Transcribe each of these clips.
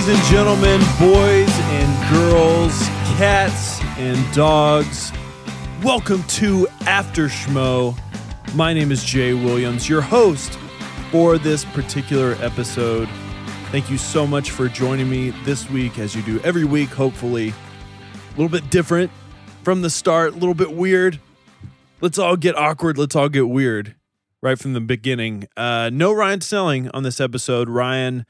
Ladies and gentlemen, boys and girls, cats and dogs, welcome to After Schmoe. My name is Jaye Williams, your host for this particular episode. Thank you so much for joining me this week, as you do every week, hopefully. A little bit different from the start, a little bit weird. Let's all get awkward, let's all get weird right from the beginning. No Ryan Snelling on this episode. Ryan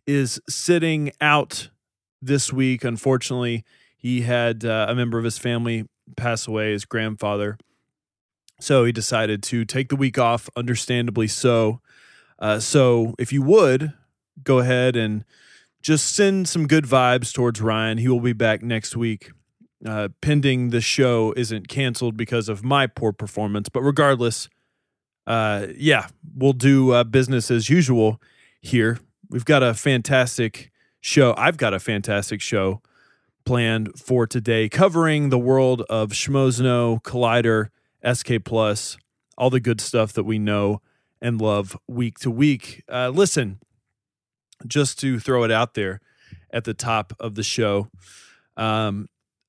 is sitting out this week. Unfortunately, he had a member of his family pass away, his grandfather. So he decided to take the week off, understandably so. So if you would, go ahead and just send some good vibes towards Ryan. He will be back next week, pending the show isn't canceled because of my poor performance. But regardless, we'll do business as usual here. We've got a fantastic show. I've got a fantastic show planned for today, covering the world of Schmoedown, Collider, SK+, all the good stuff that we know and love week to week. Listen, just to throw it out there at the top of the show,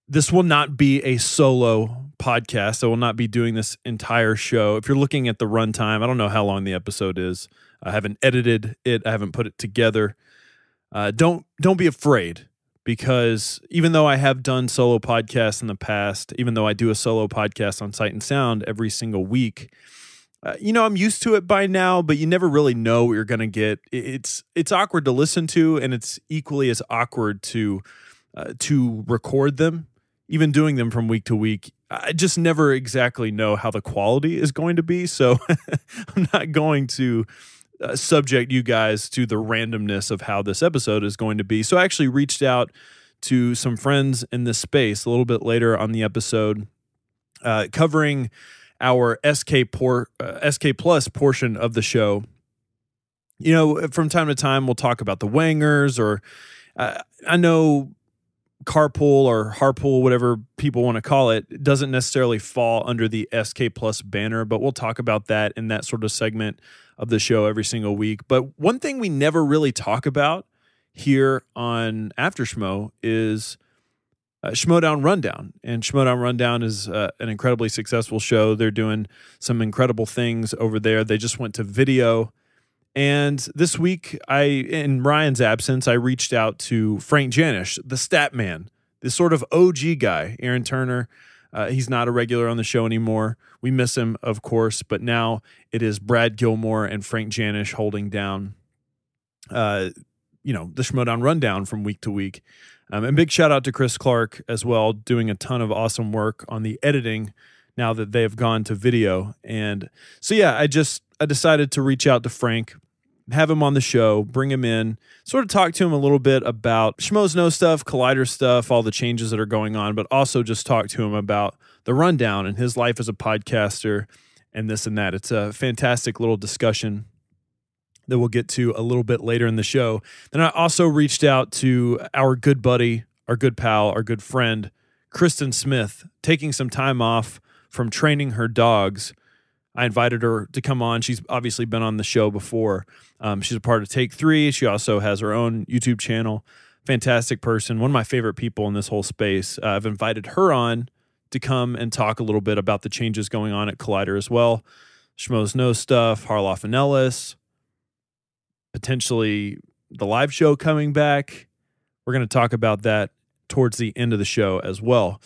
this will not be a solo podcast. I will not be doing this entire show. If you're looking at the runtime, I don't know how long the episode is. I haven't edited it. I haven't put it together. Don't be afraid, because even though I have done solo podcasts in the past, even though I do a solo podcast on Sight and Sound every single week, I'm used to it by now, but you never really know what you're going to get. It's awkward to listen to, and it's equally as awkward to record them. Even doing them from week to week, I just never exactly know how the quality is going to be. So I'm not going to subject you guys to the randomness of how this episode is going to be. So I actually reached out to some friends in this space a little bit later on the episode, covering our SK Plus portion of the show. From time to time, we'll talk about the Wangers, or I know carpool or harpool, whatever people want to call it, doesn't necessarily fall under the SK Plus banner, but we'll talk about that in that sort of segment of the show every single week. But one thing we never really talk about here on After Schmoe is Schmoedown Rundown. And Schmoedown Rundown is an incredibly successful show. They're doing some incredible things over there. They just went to video. And this week, in Ryan's absence, I reached out to Frank Janisch, the stat man, this sort of OG guy. Aaron Turner, he's not a regular on the show anymore. We miss him, of course, but now it is Brad Gilmore and Frank Janisch holding down, the Schmoedown Rundown from week to week. And big shout out to Chris Clark as well, doing a ton of awesome work on the editing now that they have gone to video. And so, I decided to reach out to Frank, have him on the show, bring him in, sort of talk to him a little bit about Schmoedown stuff, Collider stuff, all the changes that are going on, but also just talk to him about the rundown and his life as a podcaster and this and that. It's a fantastic little discussion that we'll get to a little bit later in the show. Then I also reached out to our good buddy, our good pal, our good friend, Kristen Smith, taking some time off from training her dogs. I invited her to come on. She's obviously been on the show before. She's a part of Take 3. She also has her own YouTube channel. Fantastic person. One of my favorite people in this whole space. I've invited her on to come and talk a little bit about the changes going on at Collider as well. Schmoes stuff, Harloff and Ellis, potentially the live show coming back. We're going to talk about that towards the end of the show as well.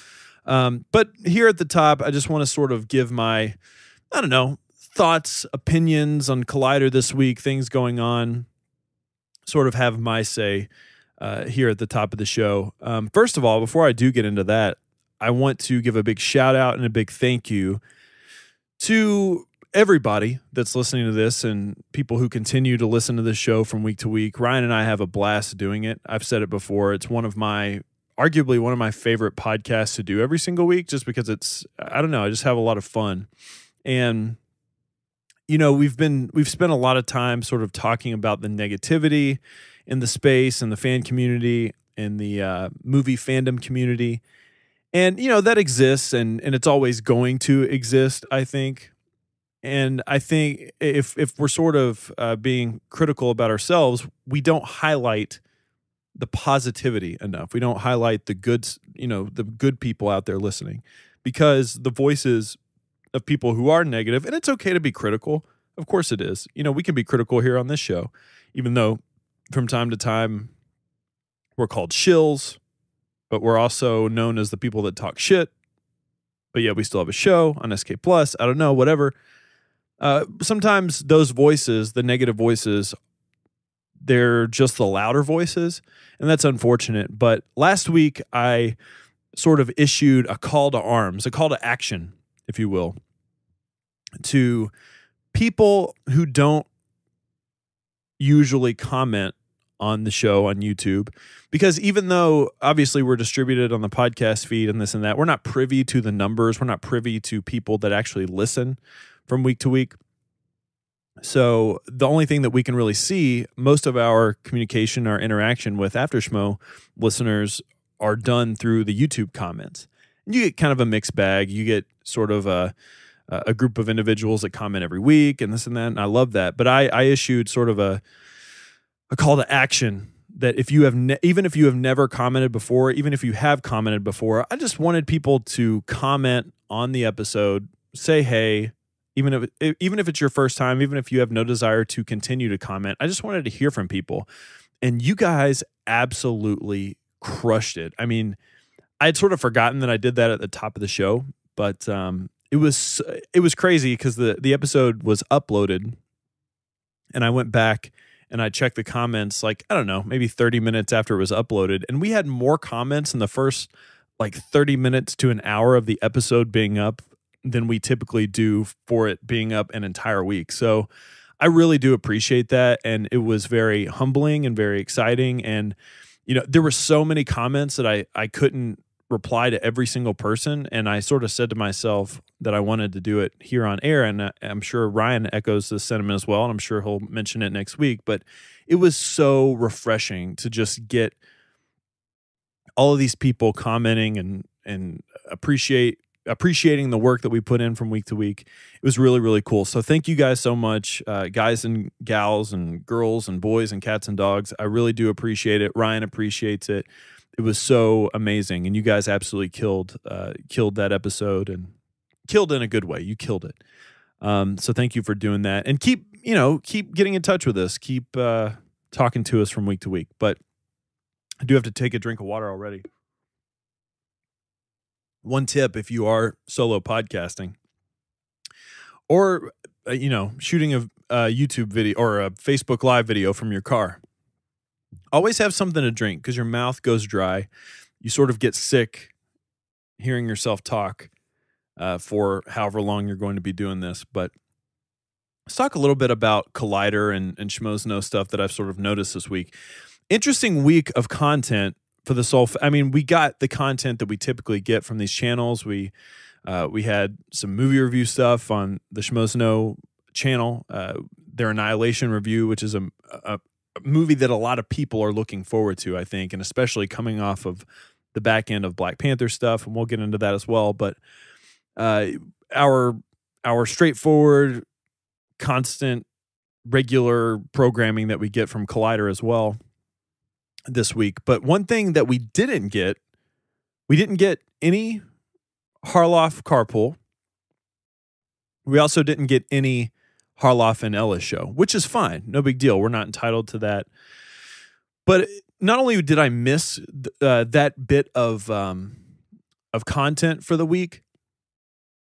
But here at the top, I just want to sort of give my, thoughts, opinions on Collider this week, things going on, sort of have my say here at the top of the show. First of all, before I do get into that, I want to give a big shout out and a big thank you to everybody that's listening to this and people who continue to listen to this show from week to week. Ryan and I have a blast doing it. I've said it before. It's arguably one of my favorite podcasts to do every single week, just because I just have a lot of fun. And, we've spent a lot of time sort of talking about the negativity in the space and the fan community and the movie fandom community. And, that exists and it's always going to exist, I think. And I think if we're sort of being critical about ourselves, we don't highlight the positivity enough. We don't highlight the good, the good people out there listening, because the voices of people who are negative, and it's okay to be critical. Of course it is. We can be critical here on this show, even though from time to time we're called shills, but we're also known as the people that talk shit. But yeah, we still have a show on SK Plus. I don't know, whatever. Sometimes those voices, the negative voices, they're just the louder voices, and that's unfortunate. But last week, I sort of issued a call to arms, a call to action, if you will, to people who don't usually comment on the show on YouTube, because even though obviously we're distributed on the podcast feed and this and that, we're not privy to the numbers. We're not privy to people that actually listen from week to week. So the only thing that we can really see, most of our communication, our interaction with After Schmoe listeners are done through the YouTube comments. And you get kind of a mixed bag. You get sort of a group of individuals that comment every week and this and that, and I love that. But I issued sort of a call to action that if you have even if you have never commented before, even if you have commented before, I just wanted people to comment on the episode, say hey. Even if it's your first time, even if you have no desire to continue to comment, I just wanted to hear from people. And you guys absolutely crushed it. I mean, I had sort of forgotten that I did that at the top of the show, but it was crazy because the episode was uploaded, and I went back and I checked the comments, like, I don't know, maybe 30 minutes after it was uploaded, and we had more comments in the first like 30 minutes to an hour of the episode being up than we typically do for it being up an entire week. So I really do appreciate that. And it was very humbling and very exciting. And, there were so many comments that I couldn't reply to every single person. And I sort of said to myself that I wanted to do it here on air. And I'm sure Ryan echoes this sentiment as well. And I'm sure he'll mention it next week. But it was so refreshing to just get all of these people commenting and appreciating the work that we put in from week to week. It was really, really cool. So thank you guys so much, guys and gals and girls and boys and cats and dogs. I really do appreciate it. Ryan appreciates it. It was so amazing. And you guys absolutely killed that episode, and killed in a good way. You killed it. So thank you for doing that, and keep getting in touch with us. Keep talking to us from week to week. But I do have to take a drink of water already. One tip, if you are solo podcasting or, shooting a YouTube video or a Facebook Live video from your car, always have something to drink, because your mouth goes dry. You sort of get sick hearing yourself talk for however long you're going to be doing this. But let's talk a little bit about Collider and Schmoes Know stuff that I've sort of noticed this week. Interesting week of content. For the soul, we got the content that we typically get from these channels. We had some movie review stuff on the Schmoes Know channel, their Annihilation review, which is a movie that a lot of people are looking forward to, I think, and especially coming off of the back end of Black Panther stuff, and we'll get into that as well. But our straightforward, constant, regular programming that we get from Collider as well this week. But one thing that we didn't get any Harloff carpool. We also didn't get any Harloff and Ellis show, which is fine. No big deal. We're not entitled to that. But not only did I miss that bit of content for the week,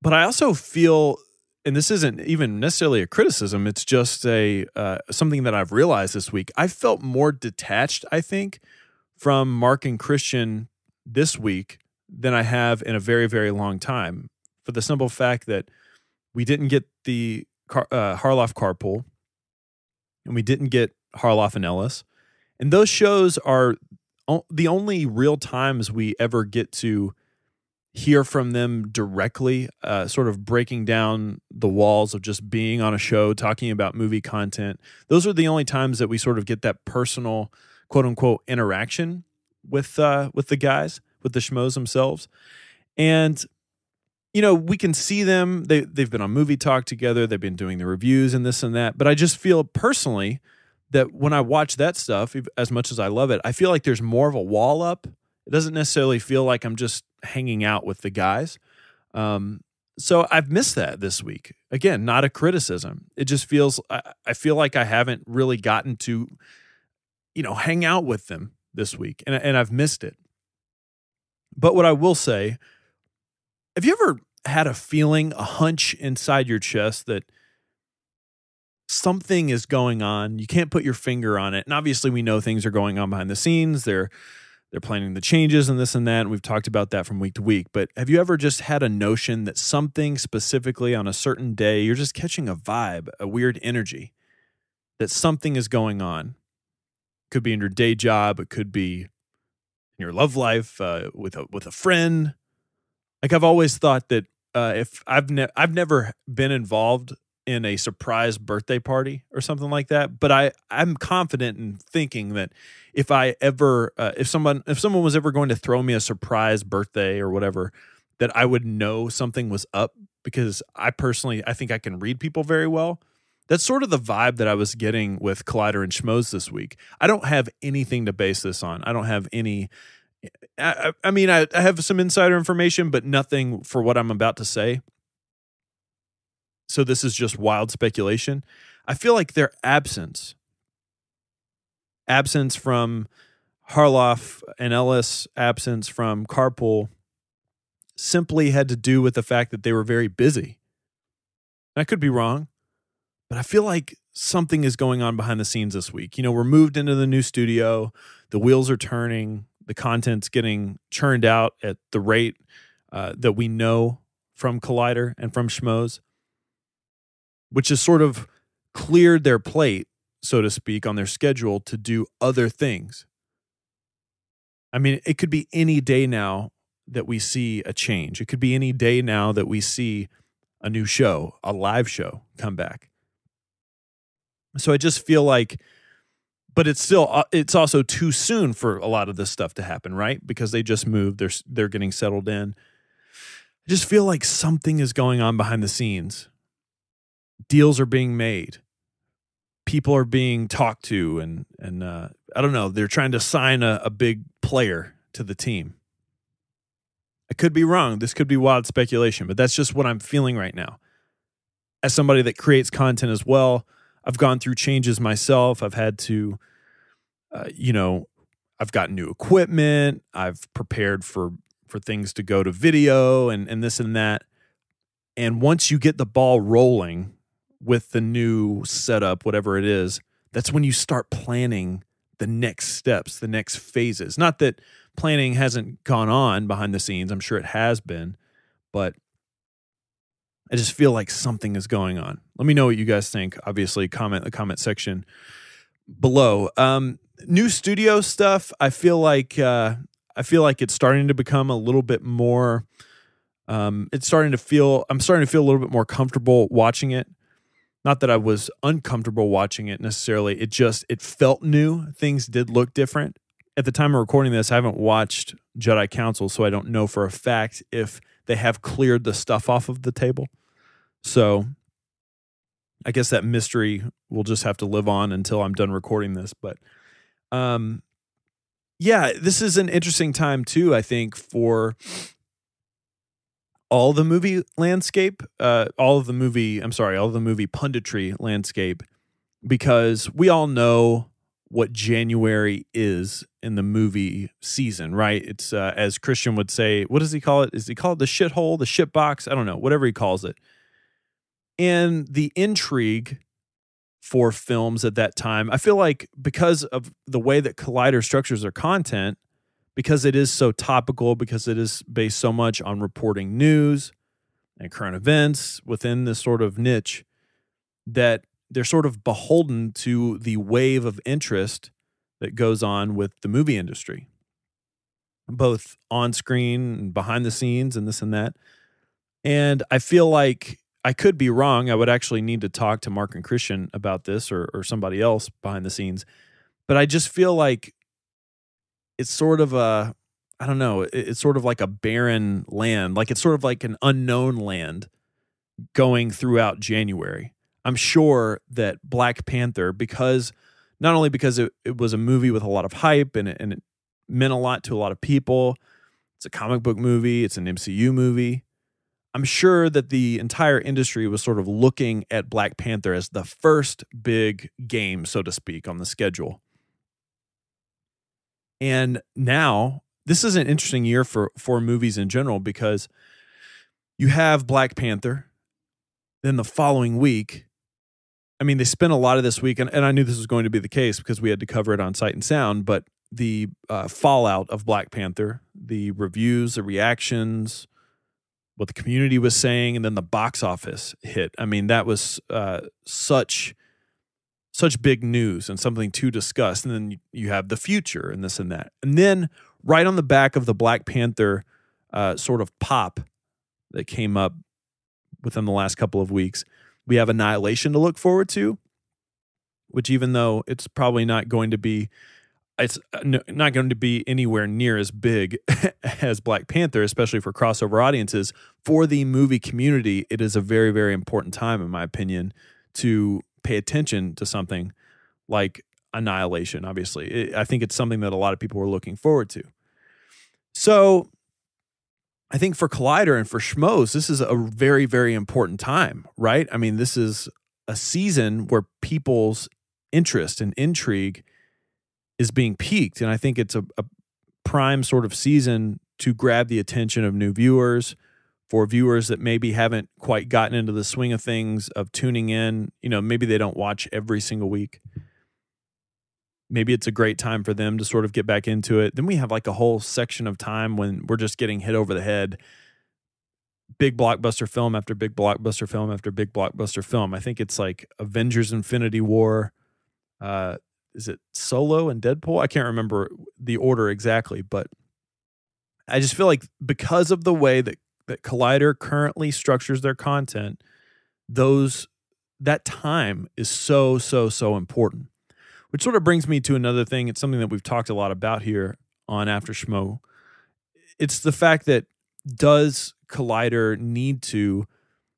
but I also feel, and this isn't even necessarily a criticism, it's just something that I've realized this week. I felt more detached, I think, from Mark and Christian this week than I have in a very, very long time, for the simple fact that we didn't get the Harloff carpool, and we didn't get Harloff and Ellis. And those shows are the only real times we ever get to hear from them directly, sort of breaking down the walls of just being on a show, talking about movie content. Those are the only times that we sort of get that personal, quote unquote, interaction with the guys, with the Schmoes themselves. And, we can see them. They've been on Movie Talk together. They've been doing the reviews and this and that. But I just feel personally that when I watch that stuff, as much as I love it, I feel like there's more of a wall up. It doesn't necessarily feel like I'm just hanging out with the guys. So I've missed that this week. Again, not a criticism. It just feels, I feel like I haven't really gotten to, hang out with them this week, and I've missed it. But what I will say, have you ever had a feeling, a hunch inside your chest that something is going on? You can't put your finger on it. And obviously we know things are going on behind the scenes. They're planning the changes and this and that. And we've talked about that from week to week. But have you ever just had a notion that something specifically on a certain day, you're just catching a vibe, a weird energy, that something is going on? Could be in your day job. It could be in your love life, with a friend. Like, I've always thought that if I've never been involved in a surprise birthday party or something like that, but I'm confident in thinking that if I ever if someone was ever going to throw me a surprise birthday or whatever, that I would know something was up, because I think I can read people very well. That's sort of the vibe that I was getting with Collider and Schmoes this week. I don't have anything to base this on. I don't have any. I mean, I have some insider information, but nothing for what I'm about to say. So this is just wild speculation. I feel like their absence from Harloff and Ellis, absence from Carpool, simply had to do with the fact that they were very busy. And I could be wrong, but I feel like something is going on behind the scenes this week. We're moved into the new studio. The wheels are turning. The content's getting churned out at the rate that we know from Collider and from Schmoes, which has sort of cleared their plate, so to speak, on their schedule to do other things. I mean, it could be any day now that we see a change. It could be any day now that we see a new show, a live show come back. So I just feel like, but it's also too soon for a lot of this stuff to happen, right? Because they just moved, they're getting settled in. I just feel like something is going on behind the scenes. Deals are being made. People are being talked to, and I don't know, they're trying to sign a big player to the team. I could be wrong. This could be wild speculation, but that's just what I'm feeling right now. As somebody that creates content as well, I've gone through changes myself. I've had to, I've got new equipment. I've prepared for things to go to video and this and that. And once you get the ball rolling with the new setup, whatever it is, that's when you start planning the next steps, the next phases. Not that planning hasn't gone on behind the scenes. I'm sure it has been, but I just feel like something is going on. Let me know what you guys think. Obviously, comment in the comment section below. New studio stuff. I feel like it's starting to become a little bit more. I'm starting to feel a little bit more comfortable watching it. Not that I was uncomfortable watching it necessarily. It felt new. Things did look different. At the time of recording this, I haven't watched Jedi Council, so I don't know for a fact if they have cleared the stuff off of the table. So I guess that mystery will just have to live on until I'm done recording this. But yeah, this is an interesting time too, I think, for all the movie landscape, all of the movie punditry landscape, because we all know what January is in the movie season, right? It's, as Christian would say, what does he call it? Is he call it the shithole, the shit box? I don't know, whatever he calls it. And the intrigue for films at that time, I feel like because of the way that Collider structures their content, because it is so topical, because it is based so much on reporting news and current events within this sort of niche, that they're sort of beholden to the wave of interest that goes on with the movie industry, both on screen and behind the scenes and this and that. And I feel like, I could be wrong. I would actually need to talk to Mark and Christian about this, or somebody else behind the scenes. But I just feel like it's sort of it's sort of like a barren land. Like it's sort of like an unknown land going throughout January. I'm sure that Black Panther, because not only because it was a movie with a lot of hype and it meant a lot to a lot of people. It's a comic book movie. It's an MCU movie. I'm sure that the entire industry was sort of looking at Black Panther as the first big game, so to speak, on the schedule. And now, this is an interesting year for movies in general, because you have Black Panther. Then the following week, I mean, they spent a lot of this week, and I knew this was going to be the case because we had to cover it on Sight and Sound, but the fallout of Black Panther, the reviews, the reactions, what the community was saying, and then the box office hit. I mean, that was such big news and something to discuss. And then you have the future and this and that. And then right on the back of the Black Panther sort of pop that came up within the last couple of weeks, we have Annihilation to look forward to, which, even though it's probably not going to be anywhere near as big as Black Panther, especially for crossover audiences, for the movie community, it is a very, very important time, in my opinion, to pay attention to something like Annihilation. Obviously, I think it's something that a lot of people were looking forward to. So I think for Collider and for Schmoes, this is a very, very important time, right? I mean, this is a season where people's interest and intrigue is being piqued. And I think it's a prime sort of season to grab the attention of new viewers, for viewers that maybe haven't quite gotten into the swing of things, of tuning in. You know, maybe they don't watch every single week. Maybe it's a great time for them to sort of get back into it. Then we have like a whole section of time when we're just getting hit over the head. Big blockbuster film after big blockbuster film after big blockbuster film. I think it's like Avengers Infinity War, is it Solo and Deadpool? I can't remember the order exactly, but I just feel like because of the way that Collider currently structures their content, that time is so important. Which sort of brings me to another thing. It's something that we've talked a lot about here on After Schmoe. It's the fact that, does Collider need to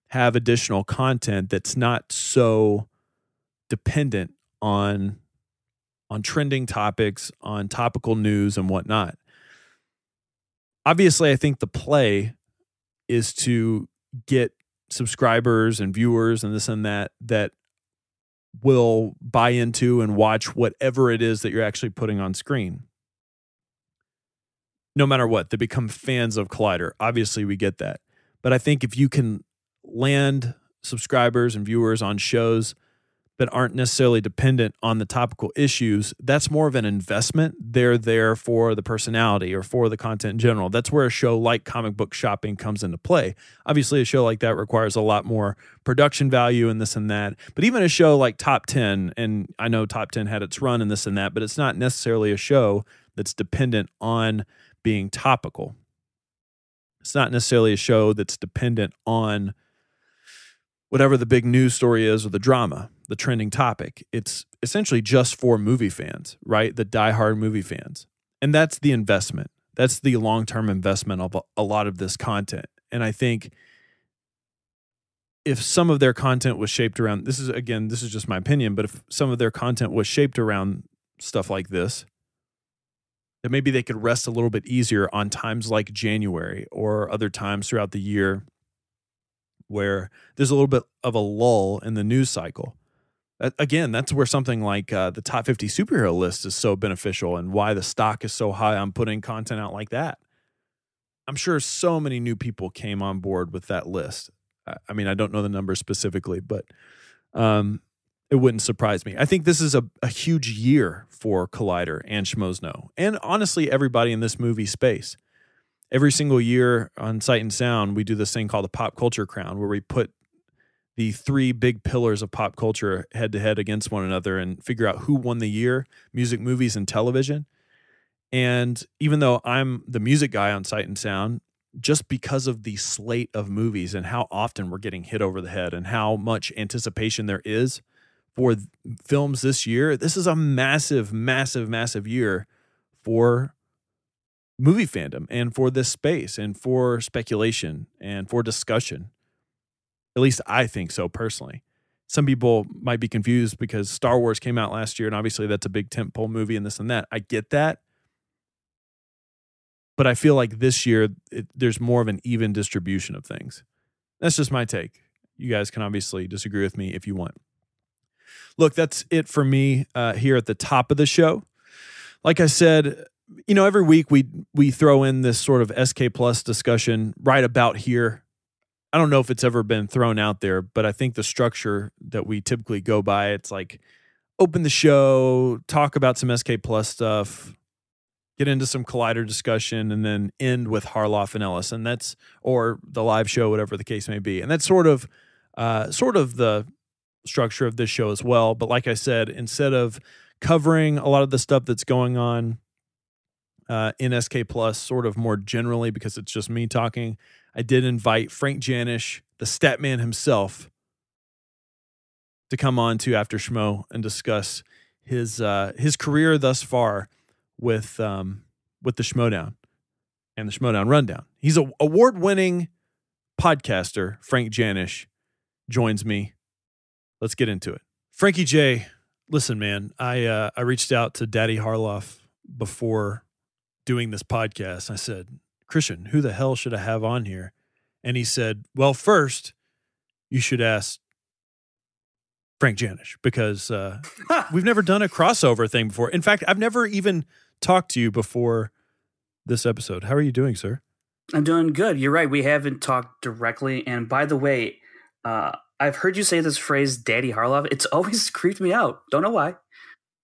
have additional content that's not so dependent on trending topics, on topical news and whatnot? Obviously, I think the play is to get subscribers and viewers and this and that will buy into and watch whatever it is that you're actually putting on screen. No matter what, they become fans of Collider. Obviously, we get that. But I think if you can land subscribers and viewers on shows that aren't necessarily dependent on the topical issues, that's more of an investment. They're there for the personality or for the content in general. That's where a show like Comic Book Shopping comes into play. Obviously, a show like that requires a lot more production value and this and that. But even a show like Top 10, and I know Top 10 had its run and this and that, but it's not necessarily a show that's dependent on being topical. It's not necessarily a show that's dependent on whatever the big news story is or the drama, the trending topic. It's essentially just for movie fans, right? The diehard movie fans. And that's the investment. That's the long-term investment of a lot of this content. And I think if some of their content was shaped around, this is just my opinion, but if some of their content was shaped around stuff like this, then maybe they could rest a little bit easier on times like January or other times throughout the year where there's a little bit of a lull in the news cycle. Again, that's where something like the top 50 superhero list is so beneficial, and why the stock is so high on putting content out like that. I'm sure so many new people came on board with that list. I mean, I don't know the numbers specifically, but it wouldn't surprise me. I think this is a huge year for Collider and Schmoedown, and honestly, everybody in this movie space. Every single year on Sight and Sound, we do this thing called the Pop Culture Crown, where we put the three big pillars of pop culture head to head against one another and figure out who won the year: music, movies, and television. And even though I'm the music guy on Sight and Sound, just because of the slate of movies and how often we're getting hit over the head and how much anticipation there is for films this year, this is a massive, massive, massive year for movie fandom and for this space and for speculation and for discussion. At least I think so personally. some people might be confused because Star Wars came out last year, and obviously that's a big tentpole movie and this and that. I get that. But I feel like this year, there's more of an even distribution of things. That's just my take. You guys can obviously disagree with me if you want. Look, that's it for me here at the top of the show. Like I said, every week we throw in this sort of SK Plus discussion right about here. I don't know if it's ever been thrown out there, but I think the structure that we typically go by, it's like open the show, talk about some SK Plus stuff, get into some Collider discussion, and then end with Harloff and Ellis, and or the live show, whatever the case may be. And that's sort of the structure of this show as well. But like I said, instead of covering a lot of the stuff that's going on in SK Plus sort of more generally because it's just me talking, I did invite Frank Janisch, the stat man himself, to come on to After Schmoe and discuss his career thus far with the Schmoedown and the Schmoedown Rundown. He's an award-winning podcaster. Frank Janisch joins me. Let's get into it. Frankie J, listen, man, I reached out to Daddy Harloff before doing this podcast. I said, Christian, who the hell should I have on here? And he said, well, first, you should ask Frank Janisch because we've never done a crossover thing before. In fact, I've never even talked to you before this episode. How are you doing, sir? I'm doing good. You're right. We haven't talked directly. And by the way, I've heard you say this phrase, Daddy Harloff. It's always creeped me out. Don't know why.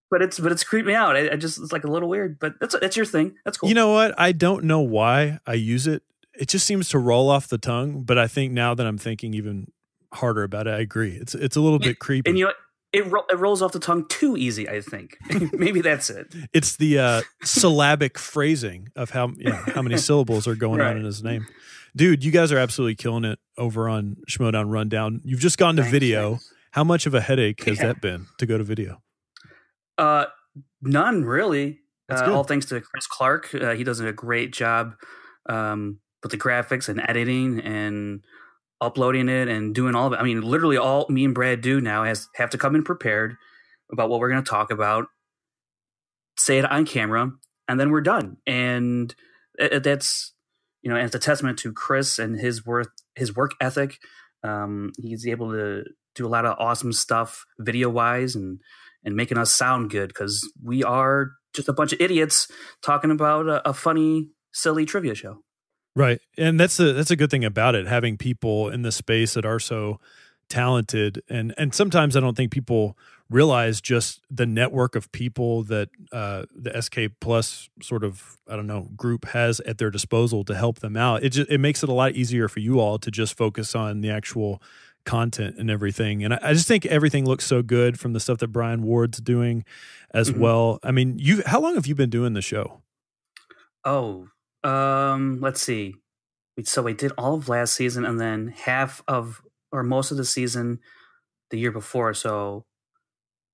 But it's creeped me out. It's like a little weird, but that's your thing. That's cool. You know what? I don't know why I use it. It just seems to roll off the tongue. But I think now that I'm thinking even harder about it, I agree. It's a little bit creepy. And it rolls off the tongue too easy, I think. Maybe that's it. It's the syllabic phrasing of how many syllables are going on in his name. Dude, you guys are absolutely killing it over on Schmoedown Rundown. You've just gone to video. Thanks. How much of a headache has that been to go to video? None really. All thanks to Chris Clark. He does a great job with the graphics and editing and uploading it and doing all of it. I mean, literally all me and Brad do now have to come in prepared about what we're going to talk about, say it on camera, and then we're done. And that's, it's a testament to Chris and his work ethic. He's able to do a lot of awesome stuff video wise and making us sound good because we are just a bunch of idiots talking about a funny, silly trivia show. Right. And that's a good thing about it, having people in the space that are so talented. And sometimes I don't think people realize just the network of people that the SK Plus sort of, group has at their disposal to help them out. It makes it a lot easier for you all to just focus on the actual content and everything. And I just think everything looks so good from the stuff that Brian Ward's doing as well. I mean, how long have you been doing the show? Oh, let's see. So we did all of last season and then most of the season the year before. So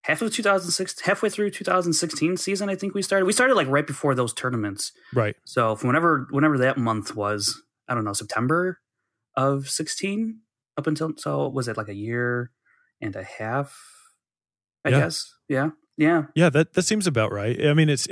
halfway through 2016 season, I think we started. We started like right before those tournaments. Right. So from whenever that month was, I don't know, September of 16 up until, so was it like a year and a half, I guess? Yeah. Yeah. Yeah, that seems about right. I mean, it's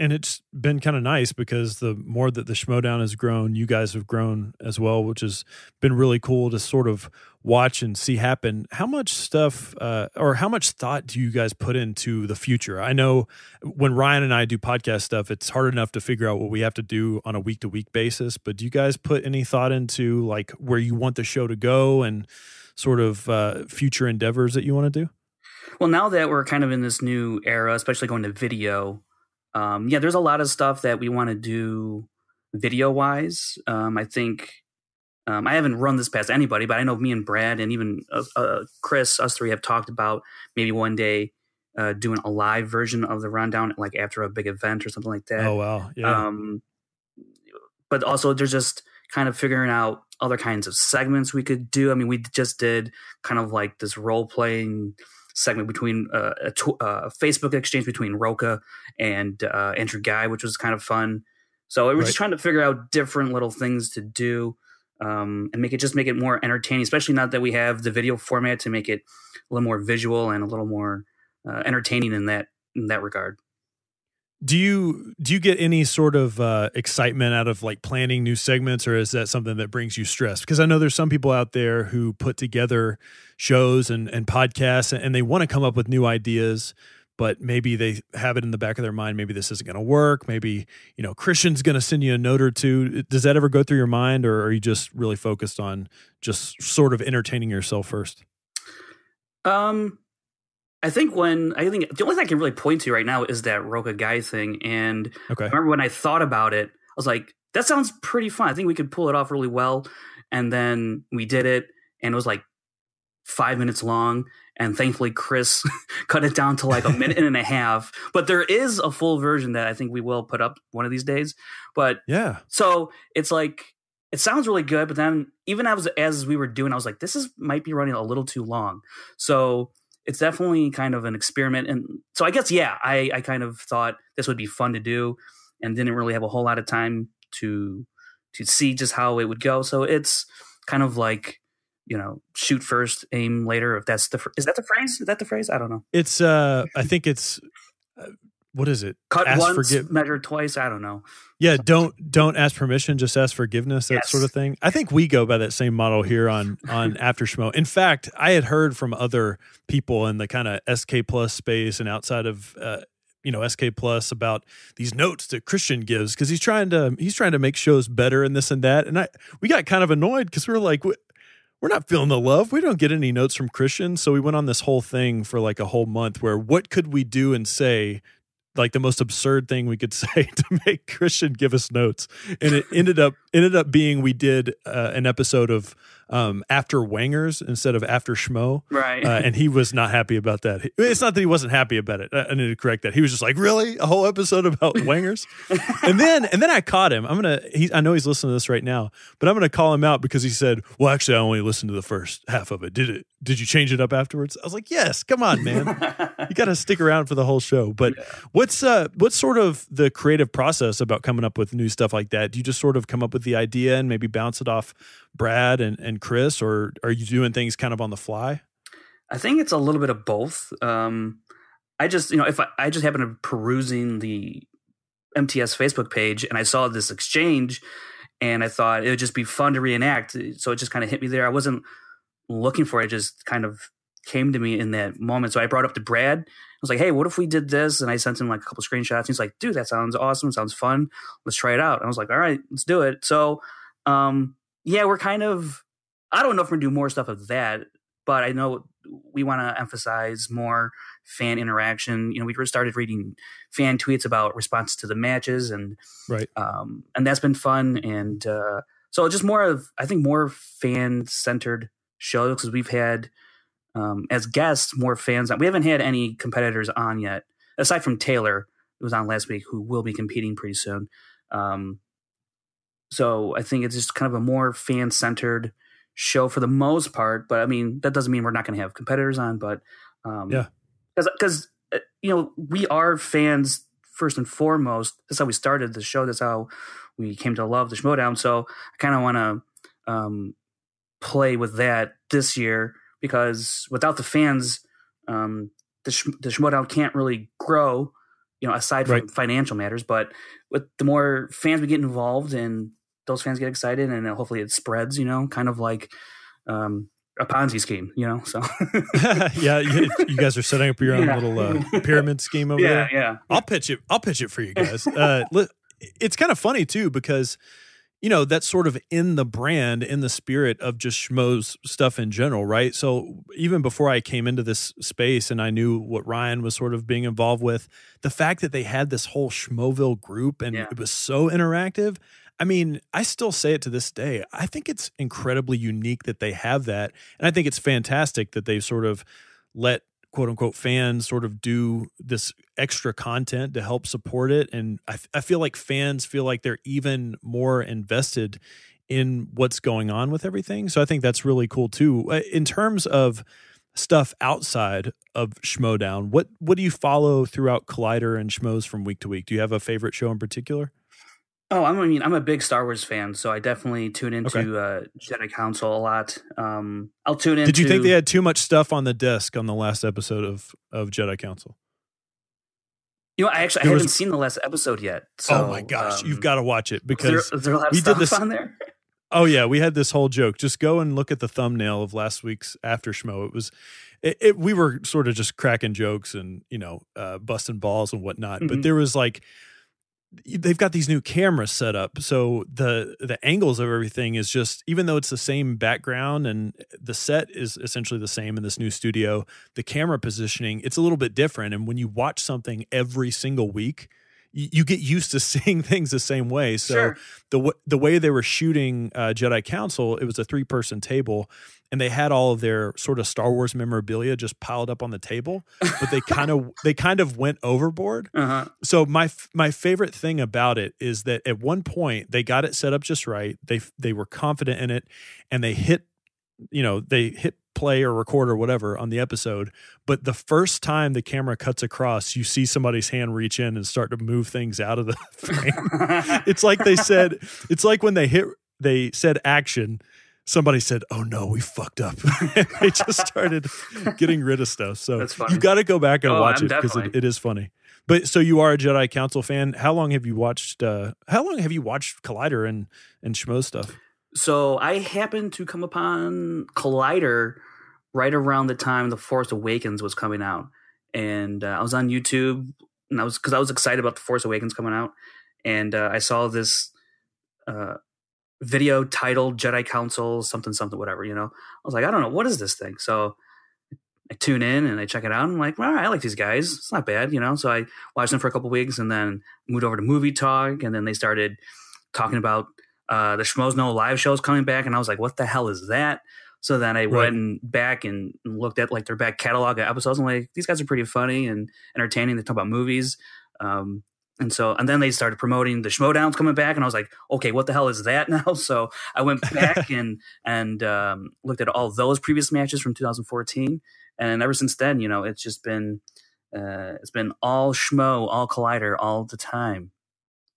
been kind of nice because the more that the Schmoedown has grown, you guys have grown as well, which has been really cool to sort of watch and see happen. How much stuff or how much thought do you guys put into the future? I know when Ryan and I do podcast stuff, it's hard enough to figure out what we have to do on a week-to-week basis, but do you guys put any thought into like where you want the show to go and sort of future endeavors that you want to do? Well, now that we're kind of in this new era, especially going to video, there's a lot of stuff that we want to do video-wise. I think I haven't run this past anybody, but I know me and Brad and even Chris, us three have talked about maybe one day doing a live version of the rundown, like after a big event or something like that. Oh, wow. Yeah. But also there's just kind of figuring out other kinds of segments we could do. I mean, we just did kind of like this role-playing segment between a Facebook exchange between Roca and Andrew Guy, which was kind of fun. So we were just trying to figure out different little things to do. and make it more entertaining, especially now that we have the video format to make it a little more visual and a little more entertaining in that regard. Do you get any sort of excitement out of like planning new segments, or is that something that brings you stress? Because I know there's some people out there who put together shows and podcasts, and they want to come up with new ideas, but maybe they have it in the back of their mind, maybe this isn't going to work. Maybe, Christian's going to send you a note or two. Does that ever go through your mind, or are you just really focused on just sort of entertaining yourself first? I think the only thing I can really point to right now is that Roca Guy thing. And okay. I remember when I thought about it, I was like, that sounds pretty fun. I think we could pull it off really well. And then we did it, and it was like 5 minutes long. And thankfully, Chris cut it down to like a minute and a half. But there is a full version that I think we will put up one of these days. But yeah, so it's like, it sounds really good. But then even as we were doing, I was like, might be running a little too long. So it's definitely kind of an experiment. And so I guess, yeah, I kind of thought this would be fun to do and didn't really have a whole lot of time to see just how it would go. So it's kind of like, shoot first, aim later. If that's is that the phrase? Is that the phrase? I don't know. It's, I think it's, what is it? Cut once, measure twice. I don't know. Yeah. Don't ask permission. Just ask forgiveness. That sort of thing. I think we go by that same model here on After Schmoe. In fact, I had heard from other people in the kind of SK Plus space and outside of, SK Plus about these notes that Christian gives, because he's trying to make shows better and this and that. And we got kind of annoyed because we were like, we're not feeling the love. We don't get any notes from Christian. So we went on this whole thing for like a whole month where what could we do and say, like the most absurd thing we could say to make Christian give us notes. And it ended up being, we did an episode of After Wangers instead of After Schmoe. Right. And he was not happy about that. It's not that he wasn't happy about it. I need to correct that. He was just like, really? A whole episode about Wangers? and then I caught him. I know he's listening to this right now, but I'm going to call him out because he said, well, actually, I only listened to the first half of it. Did you change it up afterwards? I was like, yes, come on, man. You got to stick around for the whole show. But what's sort of the creative process about coming up with new stuff like that? Do you just sort of come up with the idea and maybe bounce it off Brad and Chris, or are you doing things kind of on the fly? I think it's a little bit of both. I just, if I just happened to perusing the MTS Facebook page and I saw this exchange and I thought it would just be fun to reenact. So it just kind of hit me there. I wasn't looking for it. It just kind of came to me in that moment. So I brought up to Brad. I was like, hey, what if we did this? And I sent him like a couple screenshots. He's like, dude, that sounds awesome. Sounds fun. Let's try it out. And I was like, all right, let's do it. So, yeah, we're kind of, I don't know if we're going to do more stuff of that, but I know we want to emphasize more fan interaction. We started reading fan tweets about responses to the matches, and right. And that's been fun. And so just more fan-centered shows, because we've had, as guests, more fans. We haven't had any competitors on yet, aside from Taylor, who was on last week, who will be competing pretty soon. So I think it's just kind of a more fan-centered show for the most part. But I mean, that doesn't mean we're not going to have competitors on. But because we are fans first and foremost. That's how we started the show. That's how we came to love the Schmoedown. So I kind of want to play with that this year, because without the fans, the Schmoedown can't really grow. Aside from financial matters, but with the more fans we get involved and those fans get excited, and hopefully it spreads, kind of like a Ponzi scheme, so. Yeah, you guys are setting up your own little pyramid scheme over there. Yeah. I'll pitch it for you guys. It's kind of funny too, because that's sort of in the brand, in the spirit of just Schmoes stuff in general, right? So even before I came into this space and I knew what Ryan was sort of being involved with, the fact that they had this whole Schmoeville group and it was so interactive, I mean, I still say it to this day. I think it's incredibly unique that they have that. And I think it's fantastic that they've sort of let quote unquote fans sort of do this extra content to help support it. And I feel like fans feel like they're even more invested in what's going on with everything. So I think that's really cool too. In terms of stuff outside of Schmoedown, what do you follow throughout Collider and Schmoes from week to week? Do you have a favorite show in particular? Oh, I'm a big Star Wars fan, so I definitely tune into Jedi Council a lot. I'll tune into. Did you think they had too much stuff on the disc on the last episode of Jedi Council? I haven't seen the last episode yet. So, oh my gosh, you've got to watch it because is there a lot of stuff on there? Oh yeah, we had this whole joke. Just go and look at the thumbnail of last week's After Schmoe. It was, we were sort of just cracking jokes and busting balls and whatnot. But there was like, they've got these new cameras set up, so the angles of everything is just, even though it's the same background and the set is essentially the same in this new studio, the camera positioning, it's a little bit different. And when you watch something every single week, you get used to seeing things the same way. So the way they were shooting Jedi Council, it was a 3-person table, and they had all of their sort of Star Wars memorabilia just piled up on the table, but they kind of went overboard. So my favorite thing about it is that at one point they got it set up just right. They were confident in it, and they hit play or record or whatever on the episode. But the first time the camera cuts across, you see somebody's hand reach in and start to move things out of the frame. It's like it's like when they said action, somebody said, "Oh no, we fucked up." They just started getting rid of stuff. So you got to go back and watch it because it is funny. But so you are a Jedi Council fan. How long have you watched Collider and Schmoes stuff? So I happened to come upon Collider right around the time The Force Awakens was coming out. And I was on YouTube, and because I was excited about The Force Awakens coming out. And I saw this video titled Jedi Council, something, whatever, I was like, I don't know, what is this thing? So I tune in and I check it out. And I'm like, well, I like these guys. It's not bad, So I watched them for a couple of weeks and then moved over to Movie Talk. And then they started talking about the Schmoes No live shows coming back, and I was like, what the hell is that? So then I went back and looked at like their back catalog of episodes, and like, these guys are pretty funny and entertaining. They talk about movies. And then they started promoting the Schmoedowns coming back, and I was like, okay, what the hell is that now? So I went back and looked at all those previous matches from 2014. And ever since then, it's just been all Schmoe, all Collider, all the time.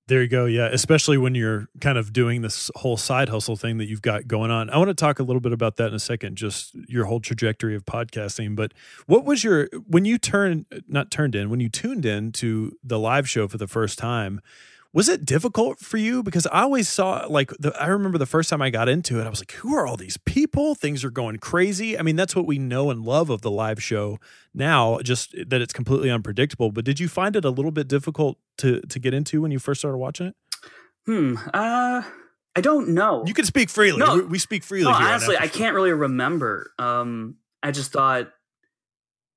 There you go. Yeah. Especially when you're kind of doing this whole side hustle thing that you've got going on. I want to talk a little bit about that in a second, just your whole trajectory of podcasting. But what was when you tuned in to the live show for the first time, was it difficult for you? Because I always saw, I remember the first time I got into it, I was like, who are all these people? Things are going crazy. I mean, that's what we know and love of the live show now, just that it's completely unpredictable. But did you find it a little bit difficult to get into when you first started watching it? I don't know. You can speak freely. No, we speak freely here. Honestly, I can't really remember. I just thought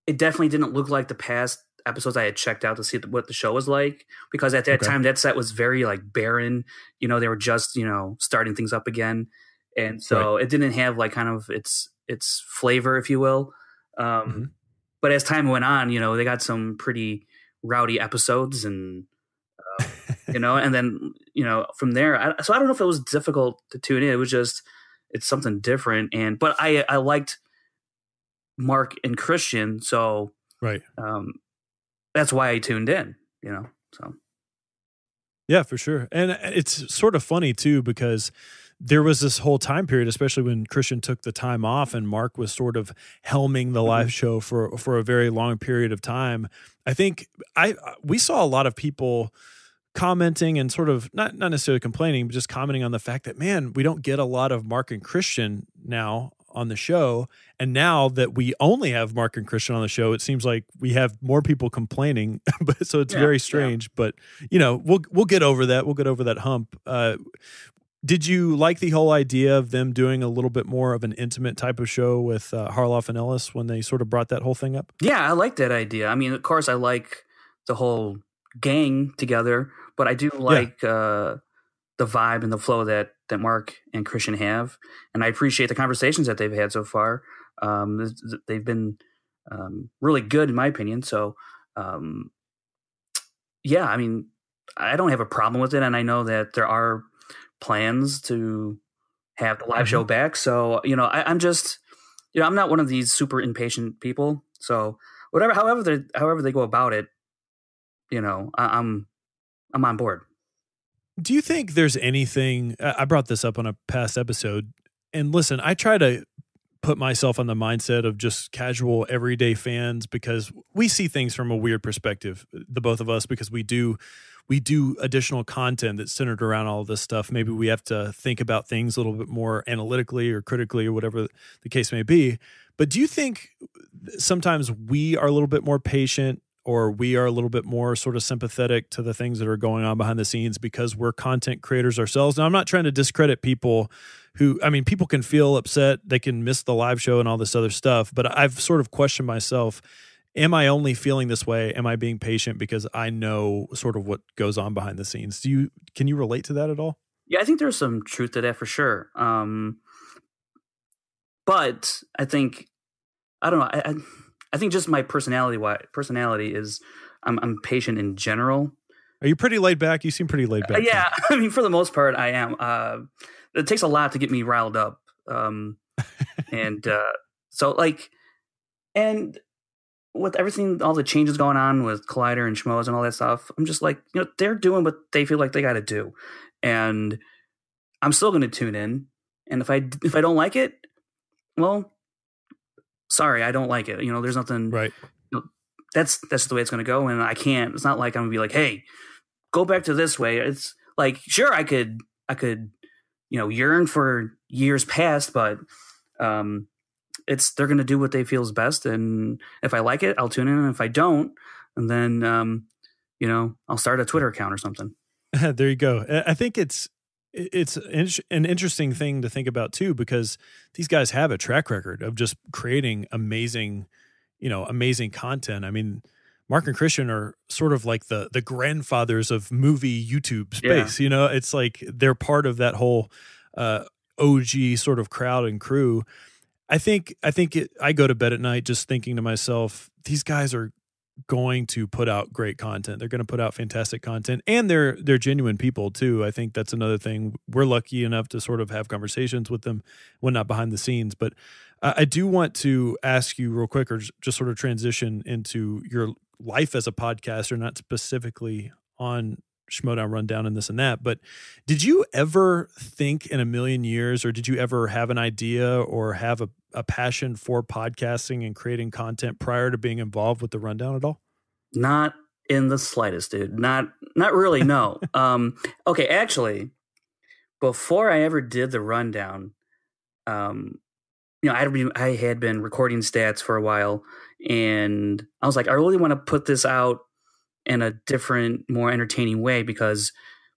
it definitely didn't look like the past episodes I had checked out to see what the show was like, because at that time that set was very barren. They were just starting things up again, and so it didn't have kind of its flavor, if you will. But as time went on, they got some pretty rowdy episodes, and and then from there. So I don't know if it was difficult to tune in. It was just it's something different, but I liked Mark and Christian, so that's why I tuned in, so. Yeah, for sure. And it's sort of funny too, because there was this whole time period, especially when Christian took the time off and Mark was sort of helming the live show for a very long period of time. I think we saw a lot of people commenting and sort of not necessarily complaining, but just commenting on the fact that, man, we don't get a lot of Mark and Christian now on the show. And now that we only have Mark and Christian on the show, it seems like we have more people complaining. But so it's very strange. But we'll get over that. We'll get over that hump. Did you like the whole idea of them doing a little bit more of an intimate type of show with Harloff and Ellis when they sort of brought that whole thing up? Yeah, I like that idea. I mean, of course, I like the whole gang together, but I do like the vibe and the flow that Mark and Christian have, and I appreciate the conversations that they've had so far. They've been really good in my opinion. So, I mean, I don't have a problem with it, and I know that there are plans to have the live show back. So, I'm just, I'm not one of these super impatient people. So, however they go about it, I'm on board. Do you think there's anything, I brought this up on a past episode, and listen, I try to put myself on the mindset of just casual everyday fans because we see things from a weird perspective, the both of us, because we do additional content that's centered around all of this stuff. Maybe we have to think about things a little bit more analytically or critically or whatever the case may be. But do you think sometimes we are a little bit more patient, or we are a little bit more sort of sympathetic to the things that are going on behind the scenes because we're content creators ourselves? Now, I'm not trying to discredit people who, I mean, people can feel upset, they can miss the live show and all this other stuff, but I've sort of questioned myself, am I only feeling this way? Am I being patient because I know sort of what goes on behind the scenes? Can you relate to that at all? Yeah, I think there's some truth to that for sure. But I think, I don't know, I think just my personality is I'm patient in general. Are you pretty laid back? You seem pretty laid back. Yeah, I mean, for the most part, I am. It takes a lot to get me riled up, and so like, and with everything, all the changes going on with Collider and Schmoes and all that stuff, I'm just like, they're doing what they feel like they got to do, and I'm still going to tune in. And if I don't like it, well, sorry, I don't like it. There's nothing. Right. That's the way it's going to go, and I can't. It's not like I'm going to be like, hey, go back to this way. It's like, sure, I could, yearn for years past, but they're going to do what they feel is best, and if I like it, I'll tune in, and if I don't, and then I'll start a Twitter account or something. There you go. I think it's an interesting thing to think about too, because these guys have a track record of just creating amazing content. I mean, Mark and Christian are sort of like the grandfathers of movie YouTube space. Yeah. It's like they're part of that whole OG sort of crowd and crew. I go to bed at night just thinking to myself, these guys are going to put out great content. They're going to put out fantastic content, and they're genuine people too. I think that's another thing. We're lucky enough to sort of have conversations with them when not behind the scenes. But I do want to ask you real quick, or just sort of transition into your life as a podcaster, not specifically on Schmoedown Rundown and this and that, but did you ever think in a million years, or did you ever have an idea or have a passion for podcasting and creating content prior to being involved with the Rundown at all? Not in the slightest, dude. Not really, no. Okay, actually, before I ever did the Rundown, I had been recording stats for a while, and I was like, I really want to put this out in a different, more entertaining way, because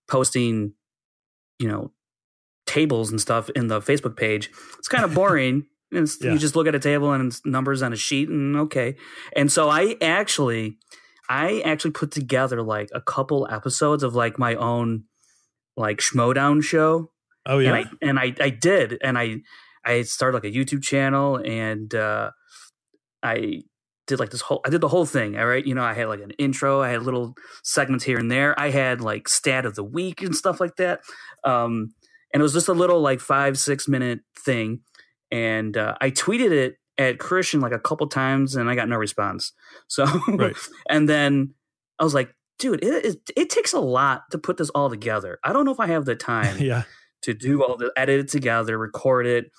posting, tables and stuff in the Facebook page, it's kind of boring. You just look at a table and it's numbers on a sheet, and okay. And so I actually put together like a couple episodes of like my own like Schmoedown show. Oh yeah. And I did. And I started like a YouTube channel, and I did like I did the whole thing. All right. I had like an intro, I had little segments here and there. I had like stat of the week and stuff like that. And it was just a little like 5-6 minute thing. And I tweeted it at Christian like a couple times, and I got no response. So, right. And then I was like, dude, it takes a lot to put this all together. I don't know if I have the time to do all the edit it together, record it,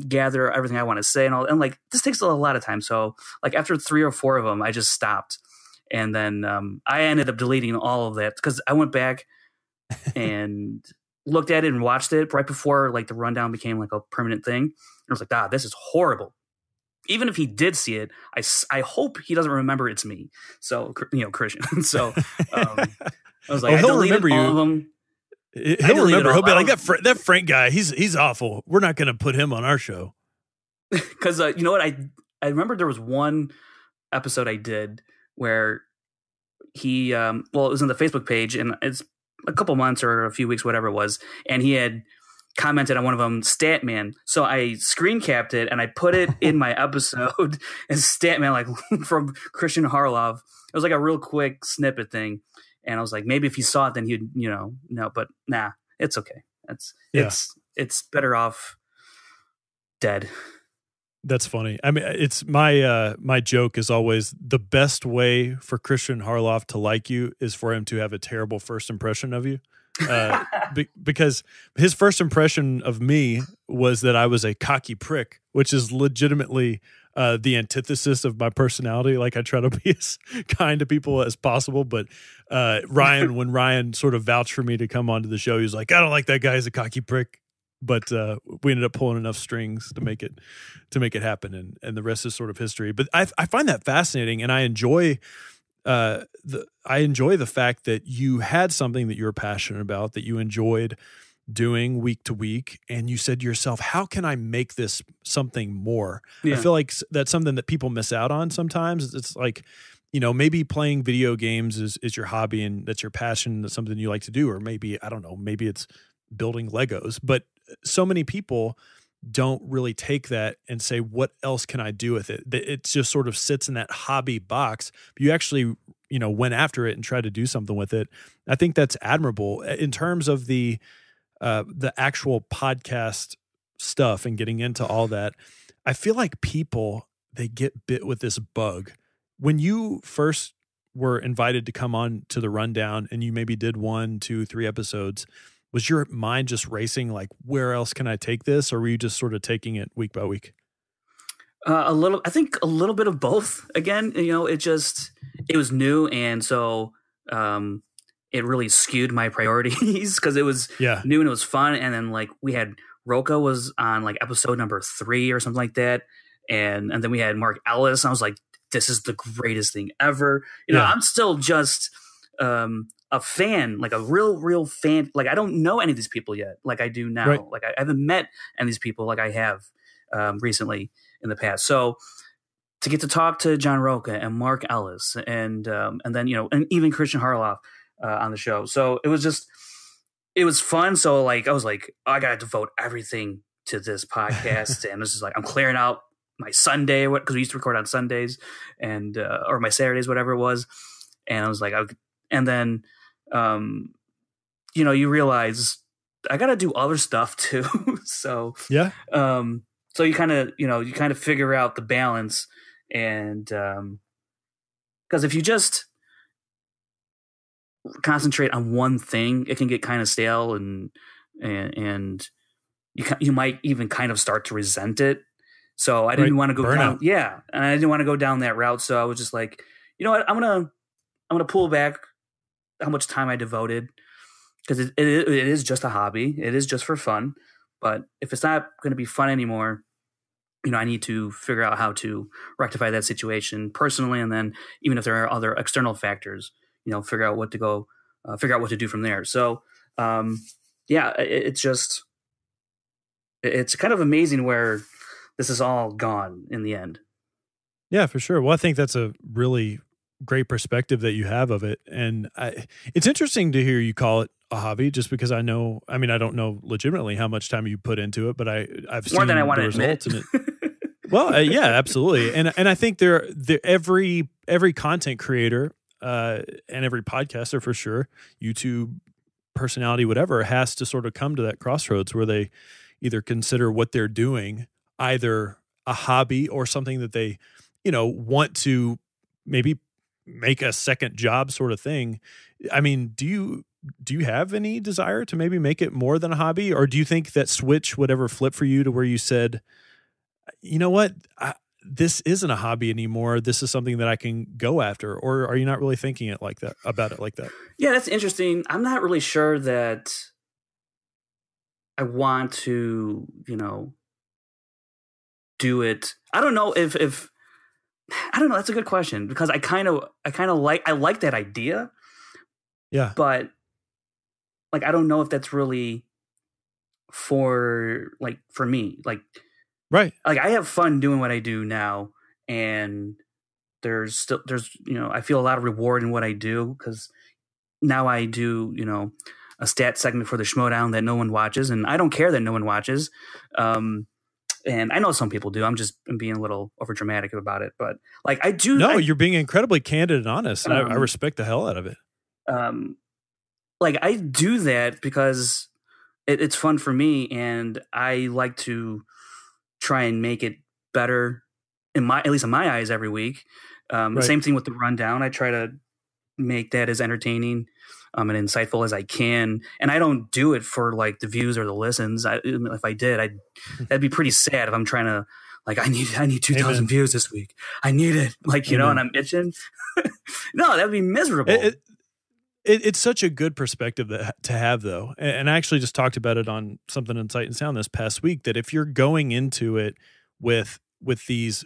gather everything I want to say, and like this takes a lot of time. So like after 3 or 4 of them, I just stopped. And then I ended up deleting all of that, because I went back and looked at it and watched it right before like the Rundown became like a permanent thing. And I was like, this is horrible. Even if he did see it, I hope he doesn't remember it's me. So, Christian. So I was like, I deleted all of them. He'll remember. He'll be like, that Frank guy, he's awful. We're not going to put him on our show. Because you know what? I remember there was one episode I did where he, it was on the Facebook page, and it's a couple months or a few weeks, whatever it was, and he had commented on one of them, Statman. So I screen capped it and I put it in my episode as Statman, like from Christian Harlov. It was like a real quick snippet thing. And I was like, maybe if he saw it, then he'd, no, but nah, it's okay. It's better off dead. That's funny. I mean, it's my joke is always the best way for Christian Harloff to like you is for him to have a terrible first impression of you. Because his first impression of me was that I was a cocky prick, which is legitimately the antithesis of my personality. Like, I try to be as kind to people as possible. But when Ryan sort of vouched for me to come onto the show, he was like, I don't like that guy. He's a cocky prick. But we ended up pulling enough strings to make it happen, and the rest is sort of history. But I find that fascinating, and I enjoy the fact that you had something that you were passionate about, that you enjoyed doing week to week, and you said to yourself, how can I make this something more? Yeah. I feel like that's something that people miss out on sometimes. It's like, maybe playing video games is your hobby and that's your passion, that's something you like to do, or maybe, I don't know, maybe it's building Legos. But so many people don't really take that and say, what else can I do with it? It just sort of sits in that hobby box. But you actually, went after it and tried to do something with it. I think that's admirable in terms of the actual podcast stuff and getting into all that. I feel like people, they get bit with this bug. When you first were invited to come on to the Rundown and you maybe did 1, 2, 3 episodes, was your mind just racing like, where else can I take this? Or were you just sort of taking it week by week? I think a little bit of both. Again, it was new. And so it really skewed my priorities because it was new and it was fun. And then like we had Roca was on like episode number 3 or something like that. And then we had Mark Ellis. And I was like, this is the greatest thing ever. I'm still just a fan, like a real fan. Like, I don't know any of these people yet, like I do now. Right. Like I haven't met any of these people like I have recently in the past. So to get to talk to John Roca and Mark Ellis and then, and even Christian Harloff on the show. So it was fun. So like, I was like, I got to devote everything to this podcast. And this is like, I'm clearing out my Sunday, because we used to record on Sundays and, or my Saturdays, whatever it was. And I was like, and then, you realize I got to do other stuff too. So, so you kind of figure out the balance and, cause if you just concentrate on one thing, it can get kind of stale and you might even kind of start to resent it. So I didn't want to go down. Yeah. And I didn't want to go down that route. So I was just like, you know what, I'm going to pull back how much time I devoted, because it is just a hobby. It is just for fun. But if it's not going to be fun anymore, I need to figure out how to rectify that situation personally. And then even if there are other external factors, figure out what to do from there. So, it's kind of amazing where this is all gone in the end. Yeah, for sure. Well, I think that's a really great perspective that you have of it. And it's interesting to hear you call it a hobby, just because I don't know legitimately how much time you put into it, but I've seen more than I want the to results admit. in it. Well, yeah, absolutely. And I think every content creator and every podcaster for sure, YouTube personality, whatever, has to sort of come to that crossroads where they either consider what they're doing either a hobby or something that they, want to maybe make a second job sort of thing. I mean, do you have any desire to maybe make it more than a hobby, or do you think that switch would ever flip for you to where you said, you know what, this isn't a hobby anymore, this is something that I can go after? Or are you not really thinking about it like that? Yeah, that's interesting. I'm not really sure that I want to, do it. I don't know if I don't know. That's a good question, because I kind of like that idea. Yeah. But like, I don't know if that's really for me. Like, right. Like, I have fun doing what I do now, and there's I feel a lot of reward in what I do, because now I do, a stat segment for the Schmoedown that no one watches, and I don't care that no one watches. And I know some people do. I'm being a little over dramatic about it, but like I do. No, you're being incredibly candid and honest, and I respect the hell out of it. Like I do that because it's fun for me, and I like to try and make it better at least in my eyes every week. Right. Same thing with the rundown. I try to make that as entertaining and insightful as I can. And I don't do it for like the views or the listens. If I did, that'd be pretty sad if I'm trying to like, I need 2,000 views this week. I need it. Like, you know, and I'm itching. No, that'd be miserable. It's such a good perspective to have, though. And I actually just talked about it on something in Sight and Sound this past week, that if you're going into it with these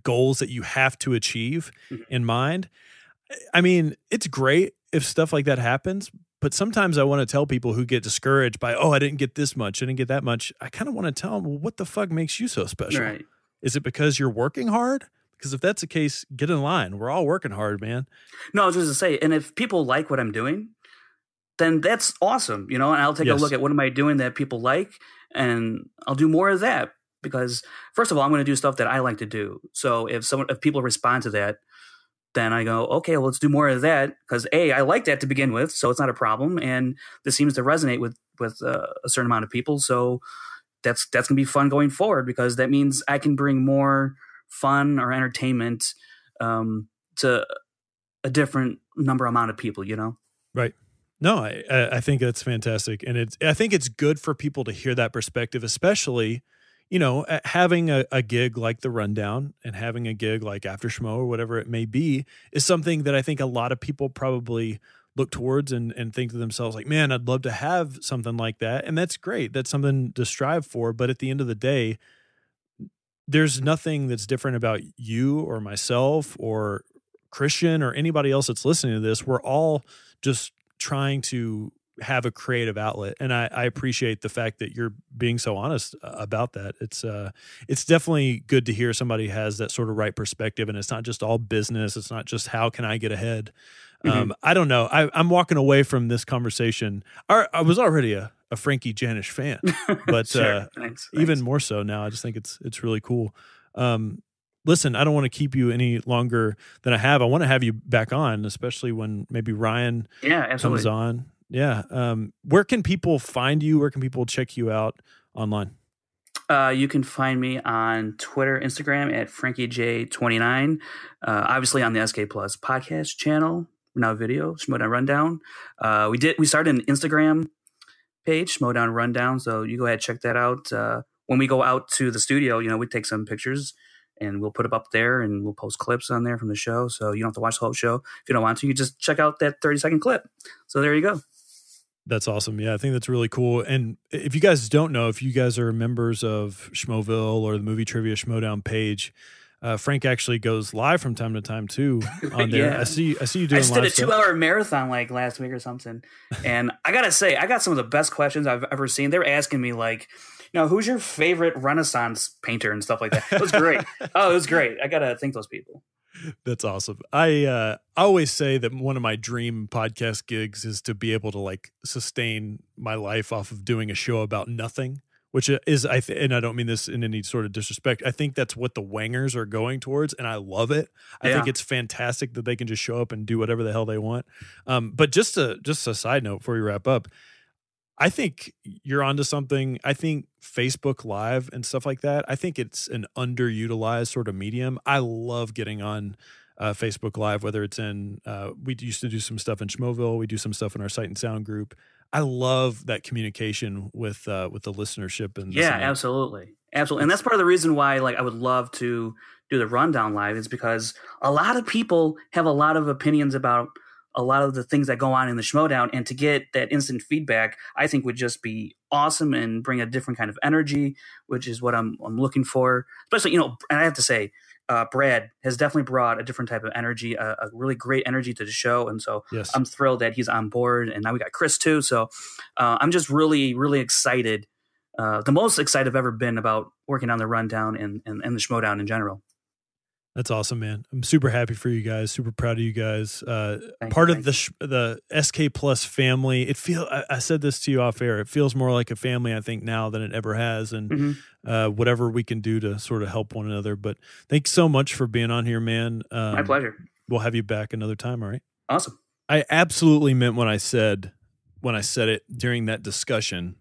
goals that you have to achieve in mind, I mean, it's great if stuff like that happens, but sometimes I want to tell people who get discouraged by, I didn't get this much, I didn't get that much. I kind of want to tell them, well, what the fuck makes you so special? Right. Is it because you're working hard? Because if that's the case, get in line. We're all working hard, man. No, I was just to say, and if people like what I'm doing, then that's awesome, you know, and I'll take a look at what am I doing that people like, and I'll do more of that. Because first of all, I'm going to do stuff that I like to do. So if people respond to that, then I go, okay, well, let's do more of that. Because I like that to begin with, so it's not a problem, and this seems to resonate with a certain amount of people. So that's going to be fun going forward, because that means I can bring more fun or entertainment to a different amount of people. You know, right? No, I think that's fantastic, and I think it's good for people to hear that perspective, especially, you know, having a gig like the Rundown and having a gig like After Schmoe or whatever it may be is something that I think a lot of people probably look towards and think to themselves like, man, I'd love to have something like that. And that's great. That's something to strive for. But at the end of the day, there's nothing that's different about you or myself or Christian or anybody else that's listening to this. We're all just trying to have a creative outlet, and I appreciate the fact that you're being so honest about that. It's definitely good to hear somebody has that sort of right perspective, and it's not just all business. It's not just how can I get ahead. I don't know. I'm walking away from this conversation. I was already a Frankie Janisch fan, but sure. Thanks. Even more so now. I just think it's really cool. Listen, I don't want to keep you any longer than I have. I want to have you back on, especially when maybe Ryan comes on. Yeah. Where can people find you? Where can people check you out online? You can find me on Twitter, Instagram at FrankieJ29. Obviously on the SK Plus podcast channel, now video, Schmoedown Rundown. We started an Instagram page, Schmoedown Rundown. So you go ahead and check that out. When we go out to the studio, you know, we take some pictures and we'll put them up there, and we'll post clips on there from the show. So you don't have to watch the whole show. If you don't want to, you just check out that 30-second clip. So there you go. That's awesome. Yeah, I think that's really cool. And if you guys don't know, if you guys are members of Schmoeville or the Movie Trivia Schmoedown page, Frank actually goes live from time to time too on there. Yeah. I see you doing. I just did a 2-hour marathon like last week or something, and I gotta say, I got some of the best questions I've ever seen. They were asking me like, you know, who's your favorite Renaissance painter and stuff like that. It was great. It was great. I gotta thank those people. That's awesome. I always say that one of my dream podcast gigs is to be able to like sustain my life off of doing a show about nothing, which is, and I don't mean this in any sort of disrespect. I think that's what the Wangers are going towards, and I love it. I think it's fantastic that they can just show up and do whatever the hell they want. But just a side note before we wrap up, I think you're onto something. I think Facebook Live and stuff like that, I think it's an underutilized sort of medium. I love getting on Facebook Live, whether it's in, we used to do some stuff in Schmoeville. We do some stuff in our Sight and Sound group. I love that communication with the listenership. And absolutely. Absolutely. And that's part of the reason why, like, I would love to do the Rundown Live, is because a lot of people have a lot of opinions about a lot of the things that go on in the Schmoedown, and to get that instant feedback, I think would just be awesome and bring a different kind of energy, which is what I'm looking for. Especially, you know, and I have to say, Brad has definitely brought a different type of energy, a really great energy to the show. And so I'm thrilled that he's on board, and now we got Chris too. So I'm just really, really excited. The most excited I've ever been about working on the Rundown and the Schmoedown in general. That's awesome, man. I'm super happy for you guys. Super proud of you guys. Part of the SK Plus family. I said this to you off air. It feels more like a family, I think, now than it ever has. And whatever we can do to sort of help one another. But thanks so much for being on here, man. My pleasure. We'll have you back another time. All right. Awesome. I absolutely meant when I said it during that discussion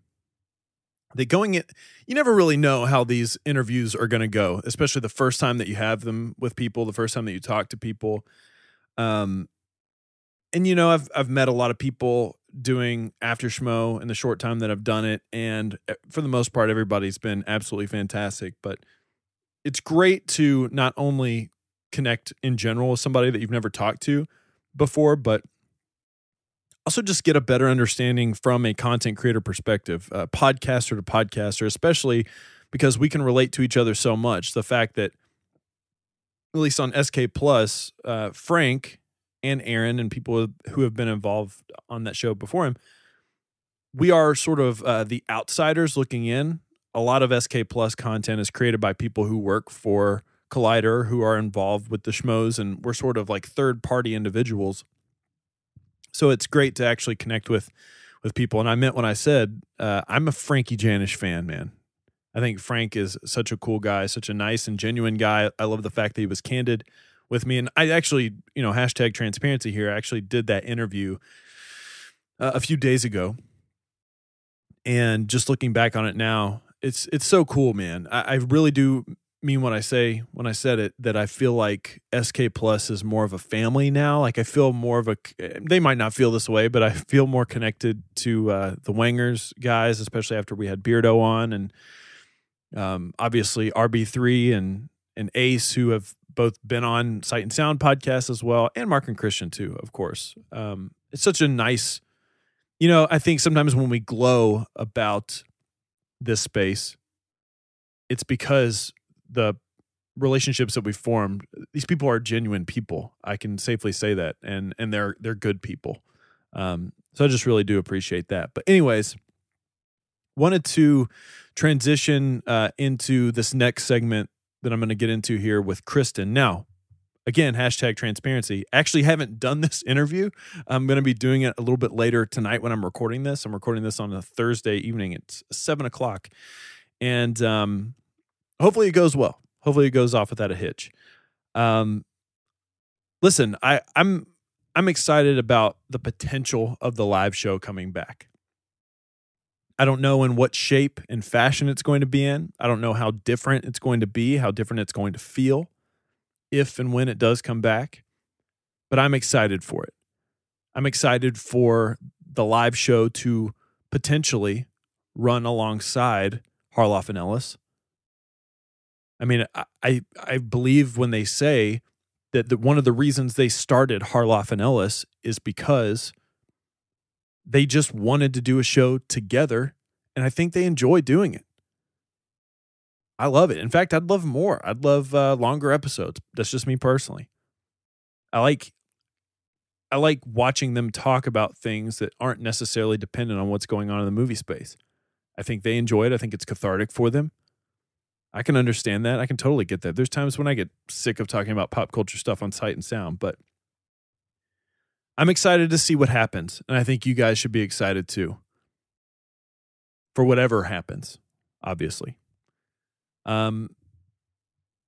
you never really know how these interviews are going to go, especially the first time that you have them with people, the first time that you talk to people. And I've met a lot of people doing After Schmoe in the short time that I've done it, and for the most part, everybody's been absolutely fantastic. But it's great to not only connect in general with somebody that you've never talked to before, but also just get a better understanding from a content creator perspective, podcaster to podcaster, especially because we can relate to each other so much. The fact that, at least on SK Plus, Frank and Aaron and people who have been involved on that show before him, we are sort of the outsiders looking in. A lot of SK Plus content is created by people who work for Collider, who are involved with the Schmoes, and we're sort of like third-party individuals. So it's great to actually connect with people. And I meant when I said I'm a Frankie Janisch fan, man. I think Frank is such a cool guy, such a nice and genuine guy. I love the fact that he was candid with me. And I actually, hashtag transparency here, I actually did that interview a few days ago. And just looking back on it now, it's so cool, man. I really do mean what I say when I said it, that I feel like SK Plus is more of a family now. Like I feel more of they might not feel this way, but I feel more connected to the Wangers guys, especially after we had Beardo on, and obviously RB3 and Ace, who have both been on Sight and Sound podcasts as well, and Mark and Christian too, of course. It's such a nice, I think sometimes when we glow about this space, it's because the relationships that we formed, these people are genuine people. I can safely say that, and they're good people. So I just really do appreciate that. But anyways, wanted to transition into this next segment that I'm going to get into here with Kristen. Now, again, hashtag transparency. Actually haven't done this interview. I'm going to be doing it a little bit later tonight when I'm recording this. I'm recording this on a Thursday evening. It's 7:00. And hopefully it goes well. Hopefully it goes off without a hitch. Listen, I'm excited about the potential of the live show coming back. I don't know in what shape and fashion it's going to be in. I don't know how different it's going to be, how different it's going to feel if and when it does come back. But I'm excited for it. I'm excited for the live show to potentially run alongside Harloff and Ellis. I mean, I believe when they say that one of the reasons they started Harloff and Ellis is because they just wanted to do a show together, and I think they enjoy doing it. I love it. In fact, I'd love more. I'd love longer episodes. That's just me personally. I like watching them talk about things that aren't necessarily dependent on what's going on in the movie space. I think they enjoy it. I think it's cathartic for them. I can understand that. I can totally get that. There's times when I get sick of talking about pop culture stuff on Sight and Sound, but I'm excited to see what happens, and I think you guys should be excited too. For whatever happens, obviously. A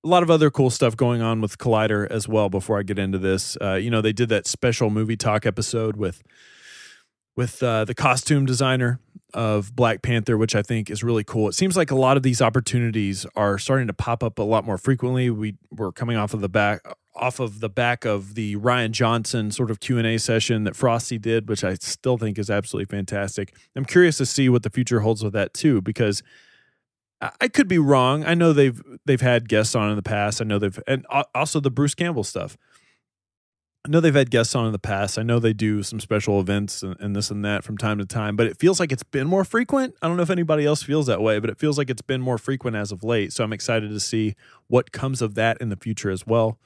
lot of other cool stuff going on with Collider as well before I get into this. They did that special movie talk episode with the costume designer of Black Panther, which I think is really cool. It seems like a lot of these opportunities are starting to pop up a lot more frequently. We're coming off of the back of the Ryan Johnson sort of Q&A session that Frosty did, which I still think is absolutely fantastic. I'm curious to see what the future holds with that too, because I could be wrong. I know they've had guests on in the past. I know and also the Bruce Campbell stuff. I know they've had guests on in the past. I know they do some special events and this and that from time to time, but it feels like it's been more frequent. I don't know if anybody else feels that way, but it feels like it's been more frequent as of late. So I'm excited to see what comes of that in the future as well.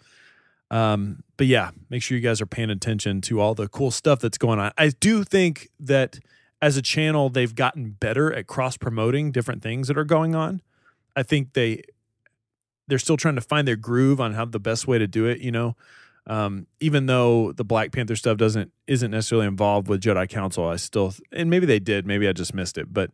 But yeah, make sure you guys are paying attention to all the cool stuff that's going on. I do think that as a channel, they've gotten better at cross-promoting different things that are going on. I think they're still trying to find their groove on how the best way to do it, even though the Black Panther stuff isn't necessarily involved with Jedi Council, and maybe they did, maybe I just missed it, but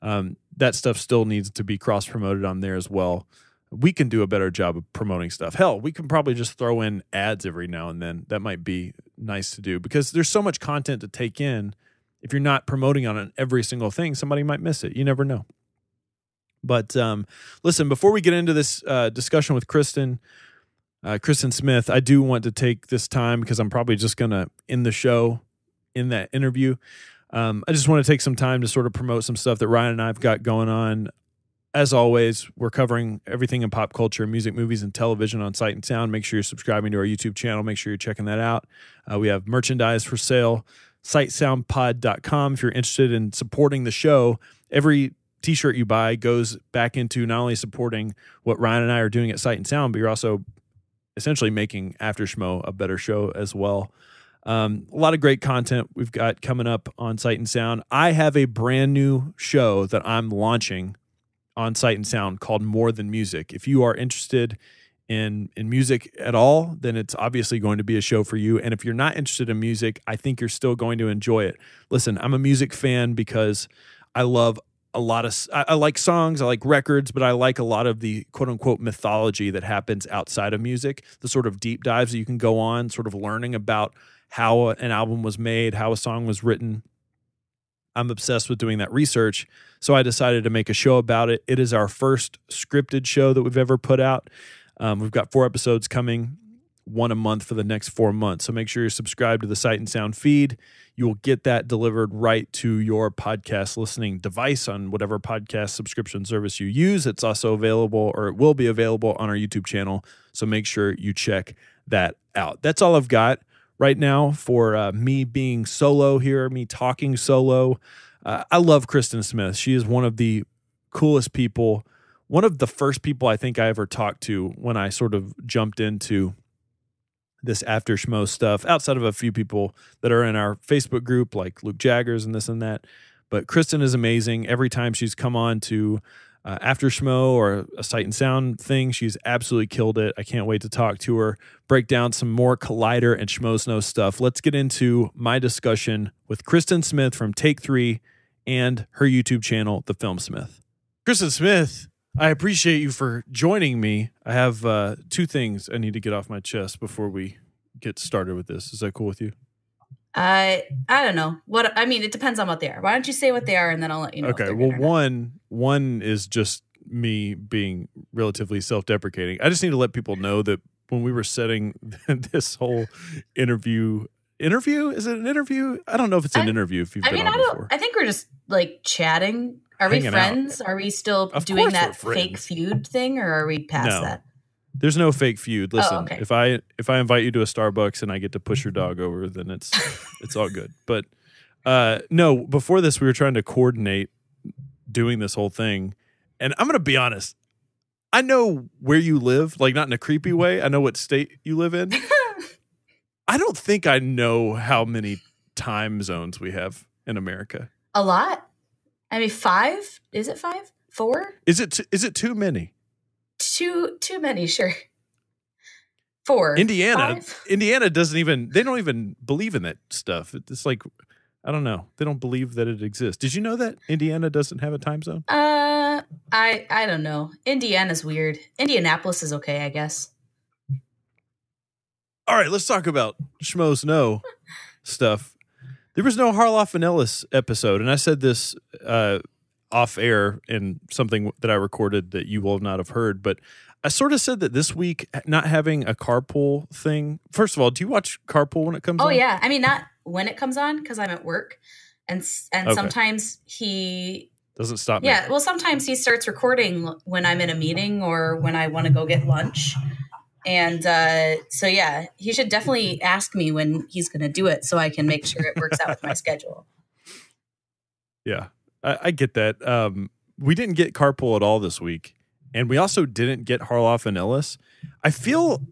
that stuff still needs to be cross-promoted on there as well. We can do a better job of promoting stuff. Hell, we can probably just throw in ads every now and then. That might be nice to do because there's so much content to take in. If you're not promoting on every single thing, somebody might miss it. You never know. But listen, before we get into this discussion with Kristen Smith, I do want to take this time because I'm probably just going to end the show in that interview. I just want to take some time to sort of promote some stuff that Ryan and I have got going on. As always, we're covering everything in pop culture, music, movies, and television on Sight and Sound. Make sure you're subscribing to our YouTube channel. Make sure you're checking that out. We have merchandise for sale, sightsoundpod.com. If you're interested in supporting the show, every t-shirt you buy goes back into not only supporting what Ryan and I are doing at Sight and Sound, but you're also essentially making After Schmoe a better show as well. A lot of great content we've got coming up on Sight and Sound. I have a brand new show that I'm launching on Sight and Sound called More Than Music. If you are interested in music at all, then it's obviously going to be a show for you. And if you're not interested in music, I think you're still going to enjoy it. Listen, I'm a music fan because I love I like songs, I like records, but I like a lot of the quote unquote mythology that happens outside of music, the sort of deep dives that you can go on, sort of learning about how an album was made, how a song was written. I'm obsessed with doing that research, so I decided to make a show about it. It is our first scripted show that we've ever put out. We've got 4 episodes coming, 1 a month for the next 4 months. So make sure you're subscribed to the Sight and Sound feed. You will get that delivered right to your podcast listening device on whatever podcast subscription service you use. It's also available, or it will be available on our YouTube channel. So make sure you check that out. That's all I've got right now for me being solo here, me talking solo. I love Kristen Smith. She is one of the coolest people, one of the first people I think I ever talked to when I sort of jumped into this After Schmoe stuff, outside of a few people that are in our Facebook group, like Luke Jaggers and this and that. But Kristen is amazing. Every time she's come on to After Schmoe or a Sight and Sound thing, she's absolutely killed it. I can't wait to talk to her, break down some more Collider and Schmoes stuff. Let's get into my discussion with Kristen Smith from Take 3 and her YouTube channel, The Film Smith. Kristen Smith, I appreciate you for joining me. I have 2 things I need to get off my chest before we get started with this. Is that cool with you? I don't know. It depends on what they are. Why don't you say what they are and then I'll let you know. Okay. Well, one is just me being relatively self-deprecating. I just need to let people know that when we were setting this whole interview, is it an interview? I don't know if it's an interview. If you've been on before. I think we're just like chatting. Are we friends? Are we still doing that fake feud thing, or are we past that? There's no fake feud. Listen, okay. If I invite you to a Starbucks and I get to push your dog over, then it's all good. But no, before this, we were trying to coordinate doing this whole thing, and I'm gonna be honest. I know where you live, like not in a creepy way. I know what state you live in. I don't think I know how many time zones we have in America. A lot. I mean, 5? Is it 5? 4? Is it too many? Too many, sure. 4. Indiana 5? Indiana they don't even believe in that stuff. It's like, I don't know. They don't believe that it exists. Did you know that Indiana doesn't have a time zone? I don't know. Indiana's weird. Indianapolis is okay, I guess. All right, let's talk about Schmoes stuff. There was no Harloff and Ellis episode, and I said this off air in something that I recorded that you will not have heard, but I sort of said that this week not having a carpool thing. First of all, do you watch Carpool when it comes on? Oh, yeah. I mean, not when it comes on because I'm at work, and okay. Sometimes he doesn't stop me. Yeah, well, sometimes he starts recording when I'm in a meeting or when I want to go get lunch. And so, yeah, he should definitely ask me when he's going to do it so I can make sure it works out with my schedule. Yeah, I get that. We didn't get Carpool at all this week. And we also didn't get Harloff and Ellis. I feel,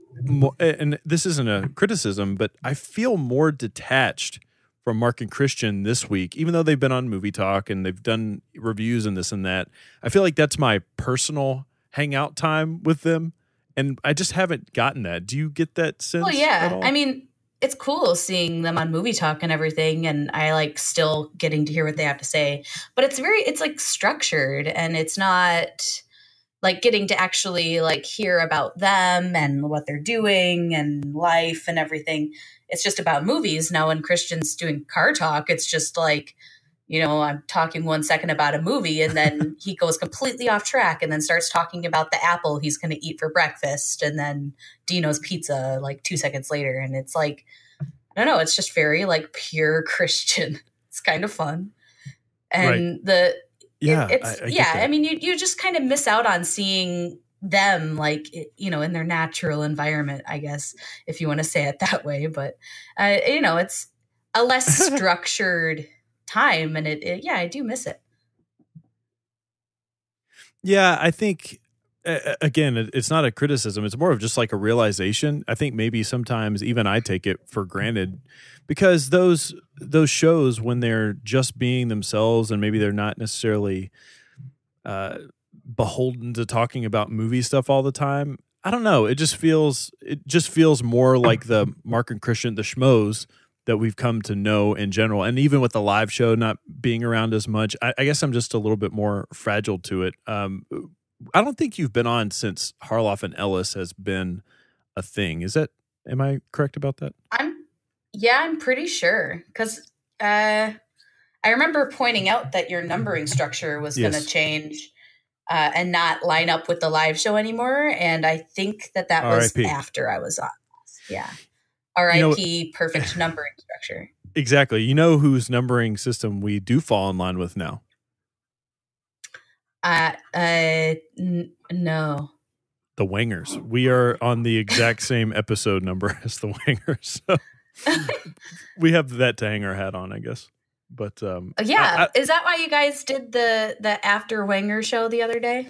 and this isn't a criticism, but I feel more detached from Mark and Christian this week, even though they've been on Movie Talk and they've done reviews and this and that. I feel like that's my personal hangout time with them. And I just haven't gotten that. Do you get that sense? Well, yeah. I mean, it's cool seeing them on Movie Talk and everything. And I like still getting to hear what they have to say. But it's like structured, and it's not like getting to actually like hear about them and what they're doing and life and everything. It's just about movies. Now when Christian's doing Car Talk, it's just like I'm talking 1 second about a movie, and then he goes completely off track and then starts talking about the apple he's going to eat for breakfast, and then Dino's pizza like 2 seconds later. And it's like, I don't know, it's just very like pure Christian. It's kind of fun. And right. I mean, you just kind of miss out on seeing them like, in their natural environment, I guess, if you want to say it that way. But, it's a less structured time, and I do miss it. Yeah, I think, again, it's not a criticism. It's more of just like a realization. I think maybe sometimes even I take it for granted, because those shows, when they're just being themselves and maybe they're not necessarily beholden to talking about movie stuff all the time, I don't know. It just feels more like the Mark and Christian, the Schmoes, that we've come to know in general. And even with the live show not being around as much, I guess I'm just a little bit more fragile to it. I don't think you've been on since Harloff and Ellis has been a thing. Am I correct about that? I'm pretty sure, because I remember pointing out that your numbering structure was going to change and not line up with the live show anymore. And I think that was after I was on. Yeah. R.I.P. Perfect numbering structure. Exactly. You know whose numbering system we do fall in line with now? No. The Wangers. We are on the exact same episode number as the Wangers. So we have that to hang our hat on, I guess. But is that why you guys did the After Wanger show the other day?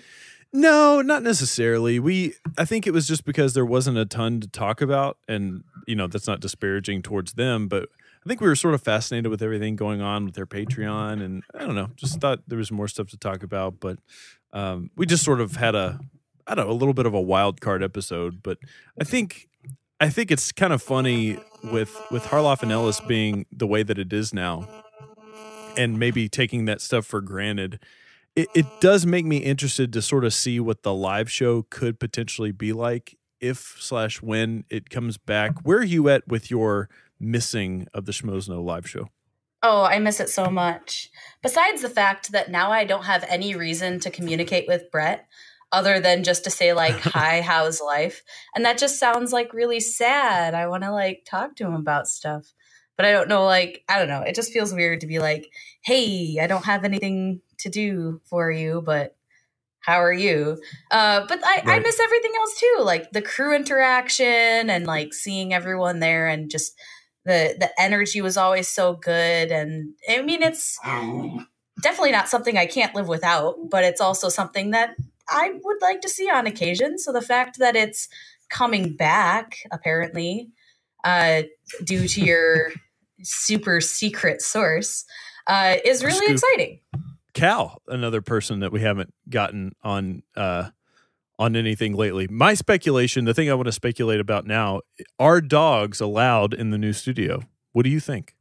No, not necessarily. I think it was just because there wasn't a ton to talk about, and that's not disparaging towards them, but I think we were sort of fascinated with everything going on with their Patreon, and I don't know, just thought there was more stuff to talk about. But we just sort of had a little bit of a wild card episode. But I think it's kind of funny with Harloff and Ellis being the way that it is now, and maybe taking that stuff for granted. It does make me interested to sort of see what the live show could potentially be like when it comes back. Where are you at with your missing of the Schmoes No live show? Oh, I miss it so much. Besides the fact that now I don't have any reason to communicate with Brett other than just to say like, hi, how's life? And that just sounds like really sad. I want to like talk to him about stuff. But I don't know, I don't know. It just feels weird to be like, hey, I don't have anything to do for you, but how are you? But I miss everything else too, like the crew interaction and like seeing everyone there, and just the energy was always so good. And I mean, it's definitely not something I can't live without, but it's also something that I would like to see on occasion. So the fact that it's coming back, apparently, due to your super secret source, is really exciting. Cal, another person that we haven't gotten on anything lately. My speculation, the thing I want to speculate about now, are dogs allowed in the new studio? What do you think?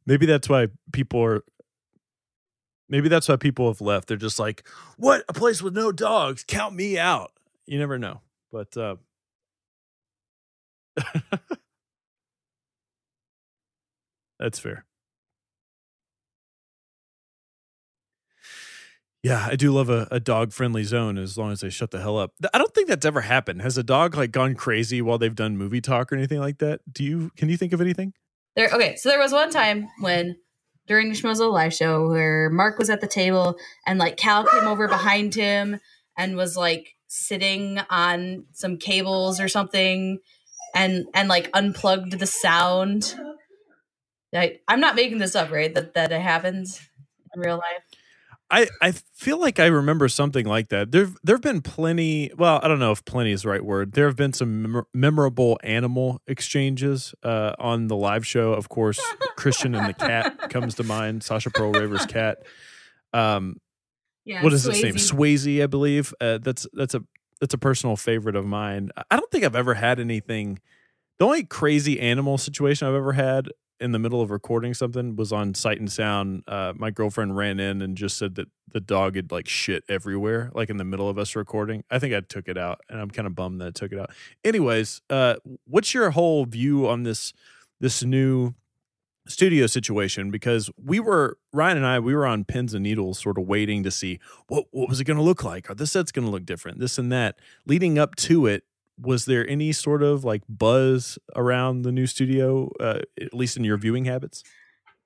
Maybe that's why people have left. They're just like, what? A place with no dogs? Count me out. You never know. But that's fair. Yeah, I do love a dog-friendly zone as long as they shut the hell up. I don't think that's ever happened. Has a dog like gone crazy while they've done movie talk or anything like that? Can you think of anything? So there was one time during the Schmoes live show where Mark was at the table and like Cal came over behind him and was like sitting on some cables or something and like unplugged the sound. I'm not making this up, right? That it happens in real life. I feel like I remember something like that. There've been plenty. Well, I don't know if plenty is the right word. There have been some memorable animal exchanges on the live show. Of course, Christian and the cat comes to mind. Sasha Pearl Raver's cat. What is his name? Swayze, I believe. That's a personal favorite of mine. I don't think I've ever had anything. The only crazy animal situation I've ever had in the middle of recording something, was on Sight and Sound. My girlfriend ran in and just said that the dog had like shit everywhere, like in the middle of us recording. I think I took it out, and I'm kind of bummed that I took it out. Anyways, what's your whole view on this new studio situation? Because Ryan and I were on pins and needles sort of waiting to see what was it going to look like? Are the sets going to look different? This and that. Leading up to it, was there any sort of like buzz around the new studio, at least in your viewing habits?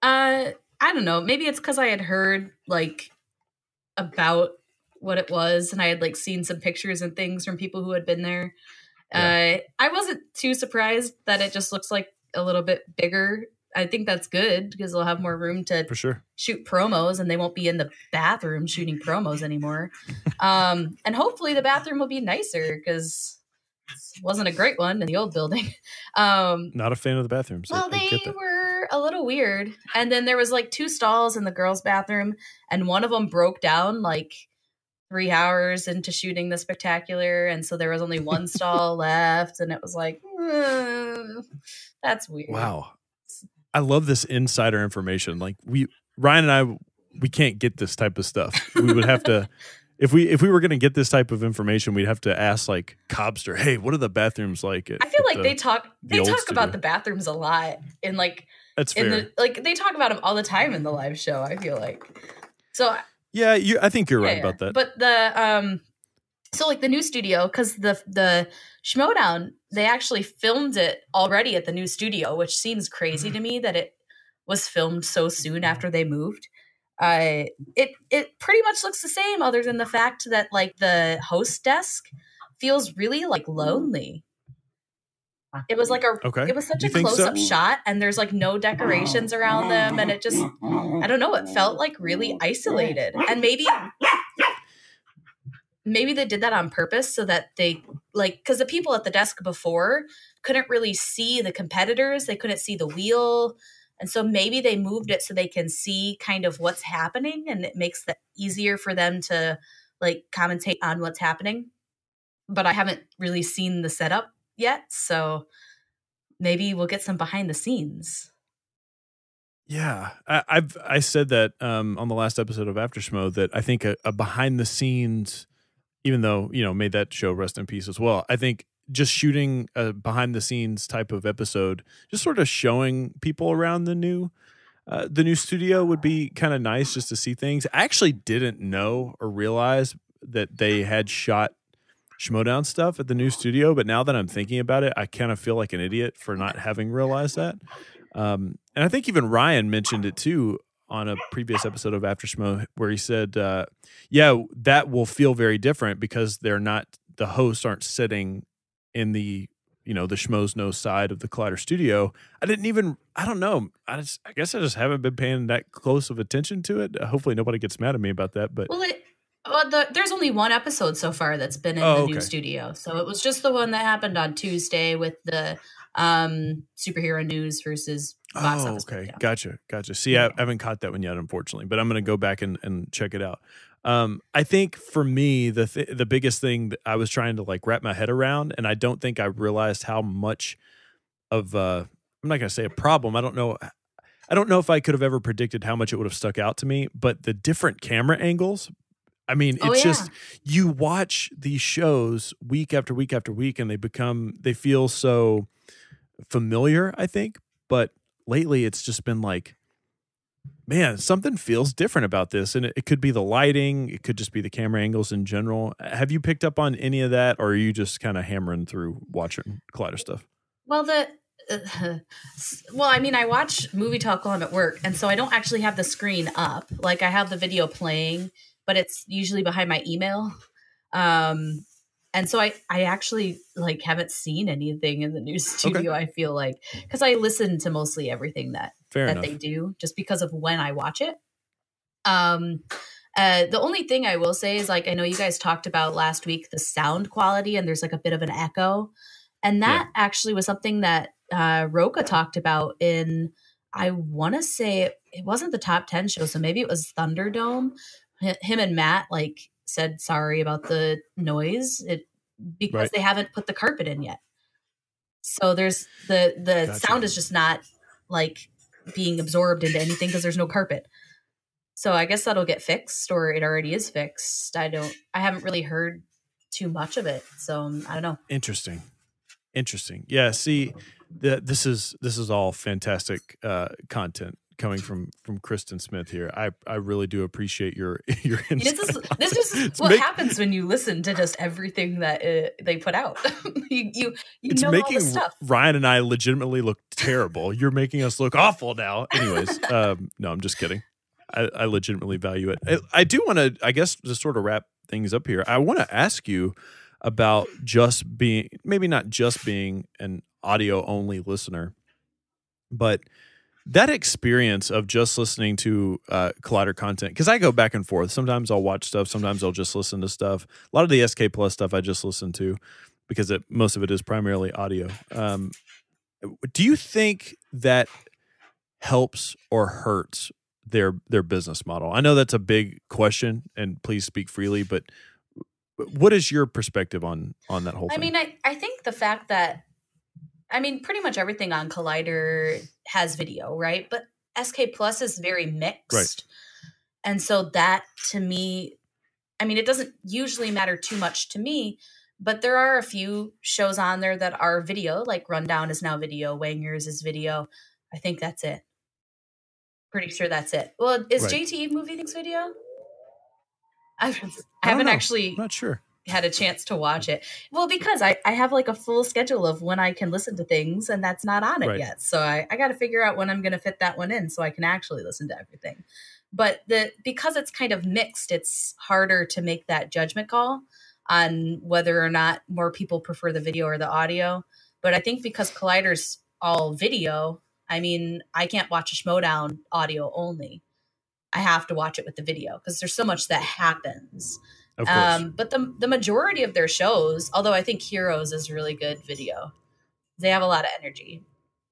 I don't know. Maybe it's because I had heard like about what it was, and I had like seen some pictures and things from people who had been there. Yeah. I wasn't too surprised that it just looks like a little bit bigger. I think that's good because they'll have more room to for sure shoot promos, and they won't be in the bathroom shooting promos anymore. And hopefully the bathroom will be nicer because it wasn't a great one in the old building. Not a fan of the bathrooms. Well, they were a little weird. And then there was like 2 stalls in the girls' bathroom, and one of them broke down like 3 hours into shooting the spectacular. And so there was only 1 stall left, and it was like, that's weird. Wow. I love this insider information. Like Ryan and I, we can't get this type of stuff. We would have to, if we were going to get this type of information, we'd have to ask like Cobster, hey, what are the bathrooms like? I feel like they talk about the bathrooms a lot in like, that's fair. They talk about them all the time in the live show. I feel like, so yeah, I think you're right about that. But so like the new studio, because the Schmoedown, they actually filmed it already at the new studio, which seems crazy to me that it was filmed so soon after they moved. It pretty much looks the same, other than the fact that like the host desk feels really like lonely. It was like it was such a close-up shot, and there's like no decorations around them, and it just, I don't know, it felt like really isolated. And maybe they did that on purpose so that they like, because the people at the desk before couldn't really see the competitors. They couldn't see the wheel. And so maybe they moved it so they can see kind of what's happening, and it makes it easier for them to like commentate on what's happening. But I haven't really seen the setup yet. So maybe we'll get some behind the scenes. Yeah, I said that on the last episode of After Schmoe that I think a behind the scenes, even though, made that show rest in peace as well, I think just shooting a behind the scenes type of episode, just sort of showing people around the new studio would be kind of nice, just to see things. I actually didn't know or realize that they had shot Schmoedown stuff at the new studio, but now that I'm thinking about it, I kind of feel like an idiot for not having realized that. And I think even Ryan mentioned it too on a previous episode of After Schmoe, where he said, yeah, that will feel very different because the hosts aren't sitting in the Schmoes Know side of the Collider studio. I don't know. I guess I just haven't been paying that close of attention to it. Hopefully nobody gets mad at me about that, but there's only 1 episode so far that's been in the new studio. So it was just the one that happened on Tuesday with the superhero news versus box office. Okay. Gotcha. See, I haven't caught that one yet, unfortunately, but I'm going to go back and check it out. I think for me, the biggest thing that I was trying to like wrap my head around, and I don't think I realized how much of I'm not going to say a problem. I don't know if I could have ever predicted how much it would have stuck out to me, but the different camera angles. I mean, just, you watch these shows week after week after week, and they feel so familiar, I think. But lately it's just been like, man, something feels different about this. And it could be the lighting. It could just be the camera angles in general. Have you picked up on any of that, or are you just kind of hammering through watching Collider stuff? Well, I mean, I watch Movie Talk while I'm at work, and so I don't actually have the screen up. Like, I have the video playing, but it's usually behind my email. And so I actually like haven't seen anything in the new studio. Okay. I feel like, because I listen to mostly everything that they do, just because of when I watch it. The only thing I will say is, like, I know you guys talked about last week the sound quality, and there's like a bit of an echo, and that actually was something that Roka talked about in, I want to say it wasn't the Top 10 show, so maybe it was Thunderdome. Him and Matt like said sorry about the noise because they haven't put the carpet in yet. So there's the sound is just not like being absorbed into anything because there's no carpet. So I guess that'll get fixed, or it already is fixed. I haven't really heard too much of it, so I don't know. Interesting. Yeah. See, this is all fantastic content coming from Kristen Smith here. I really do appreciate your insight. This is what happens when you listen to just everything that they put out. you it's know making all the stuff. Ryan and I legitimately look terrible. You're making us look awful now. Anyways, no, I'm just kidding. I legitimately value it. I do want to, I guess, to sort of wrap things up here, I want to ask you about just being, maybe not just being an audio only listener, but that experience of just listening to Collider content, because I go back and forth. Sometimes I'll watch stuff. Sometimes I'll just listen to stuff. A lot of the SK Plus stuff I just listen to because most of it is primarily audio. Do you think that helps or hurts their business model? I know that's a big question, and please speak freely, but what is your perspective on that whole thing? I mean, I think the fact that, pretty much everything on Collider has video, right? But SK Plus is very mixed. Right. And so that, to me, it doesn't usually matter too much to me, but there are a few shows on there that are video, like Rundown is now video, Wangers is video. I think that's it. Pretty sure that's it. Well, is Right. JT Movie Things video? I haven't actually I'm not sure. had a chance to watch it. Well, because I have like a full schedule of when I can listen to things, and that's not on it Right. yet. So I got to figure out when I'm going to fit that one in so I can actually listen to everything. But because it's kind of mixed, it's harder to make that judgment call on whether or not more people prefer the video or the audio. But I think because Collider's all video, I can't watch a Schmoedown audio only. I have to watch it with the video because there's so much that happens. Of course. But the majority of their shows, although I think Heroes is really good video, they have a lot of energy.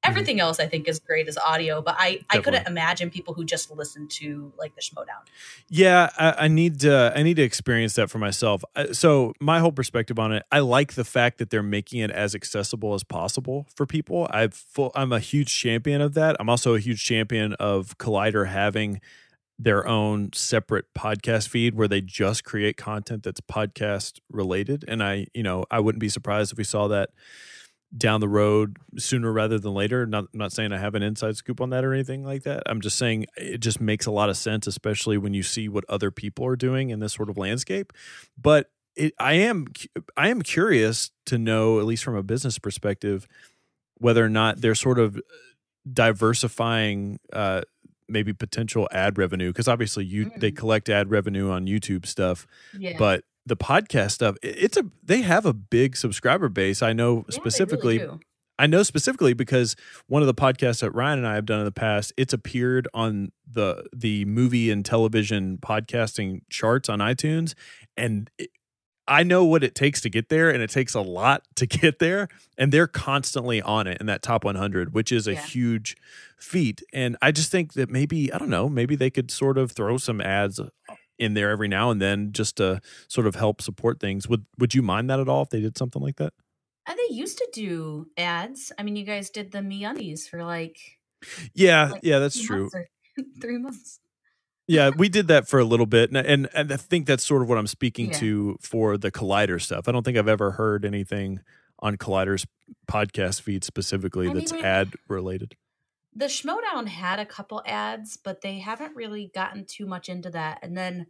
Everything else I think is great as audio, but I couldn't imagine people who just listen to like the Schmoedown. Yeah, I need to experience that for myself. So my whole perspective on it, I like the fact that they're making it as accessible as possible for people. I'm a huge champion of that. I'm also a huge champion of Collider having their own separate podcast feed where they just create content that's podcast related. And I wouldn't be surprised if we saw that down the road sooner rather than later. I'm not saying I have an inside scoop on that or anything like that. I'm just saying it just makes a lot of sense, especially when you see what other people are doing in this sort of landscape. But I am curious to know, at least from a business perspective, whether or not they're sort of diversifying maybe potential ad revenue, because obviously they collect ad revenue on YouTube stuff, but the podcast stuff, they have a big subscriber base. I know specifically. Really I know specifically because one of the podcasts that Ryan and I have done in the past, it's appeared on the movie and television podcasting charts on iTunes, and I know what it takes to get there, and it takes a lot to get there, and they're constantly on it in that top 100, which is a huge feat. And I just think that maybe they could sort of throw some ads in there every now and then just to sort of help support things. Would you mind that at all if they did something like that? They used to do ads. You guys did the MeUndies for that's true. 3 months. Yeah, we did that for a little bit, and I think that's sort of what I'm speaking to for the Collider stuff. I don't think I've ever heard anything on Collider's podcast feed specifically that's ad related. The Schmoedown had a couple ads, but they haven't really gotten too much into that. And then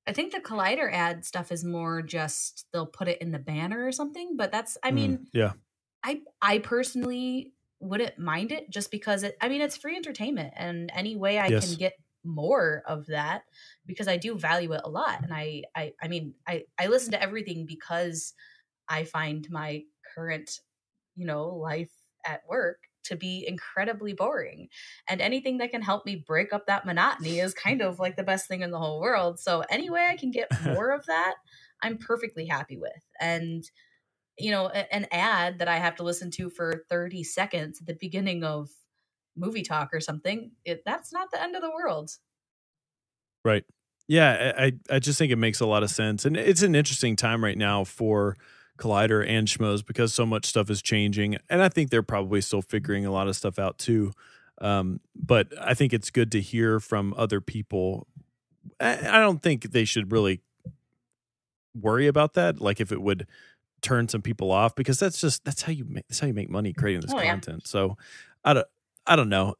I think the Collider ad stuff is more just they'll put it in the banner or something. But that's, I personally wouldn't mind it just because it's free entertainment, and any way I can get more of that, because I do value it a lot. And I listen to everything because I find my current, life at work to be incredibly boring, and anything that can help me break up that monotony is kind of like the best thing in the whole world. So any way I can get more of that, I'm perfectly happy with. And an ad that I have to listen to for 30 seconds at the beginning of movie talk or something, that's not the end of the world. Right. Yeah, I just think it makes a lot of sense. And it's an interesting time right now for Collider and Schmoes because so much stuff is changing. And I think they're probably still figuring a lot of stuff out too. But I think it's good to hear from other people. I don't think they should really worry about that. Like if it would turn some people off, because that's how you make money creating this content. Yeah. So I don't know.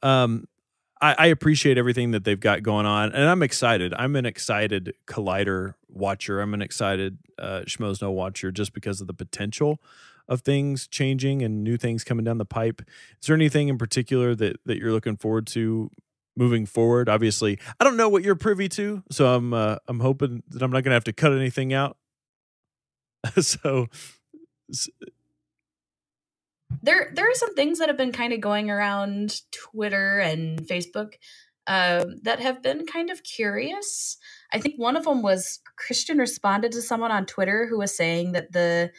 I appreciate everything that they've got going on, and I'm excited. I'm an excited Collider watcher. I'm an excited Schmoes No watcher, just because of the potential of things changing and new things coming down the pipe. Is there anything in particular that you're looking forward to moving forward? Obviously, I don't know what you're privy to, so I'm hoping that I'm not going to have to cut anything out. So there are some things that have been kind of going around Twitter and Facebook that have been kind of curious. I think one of them was Christian responded to someone on Twitter who was saying that the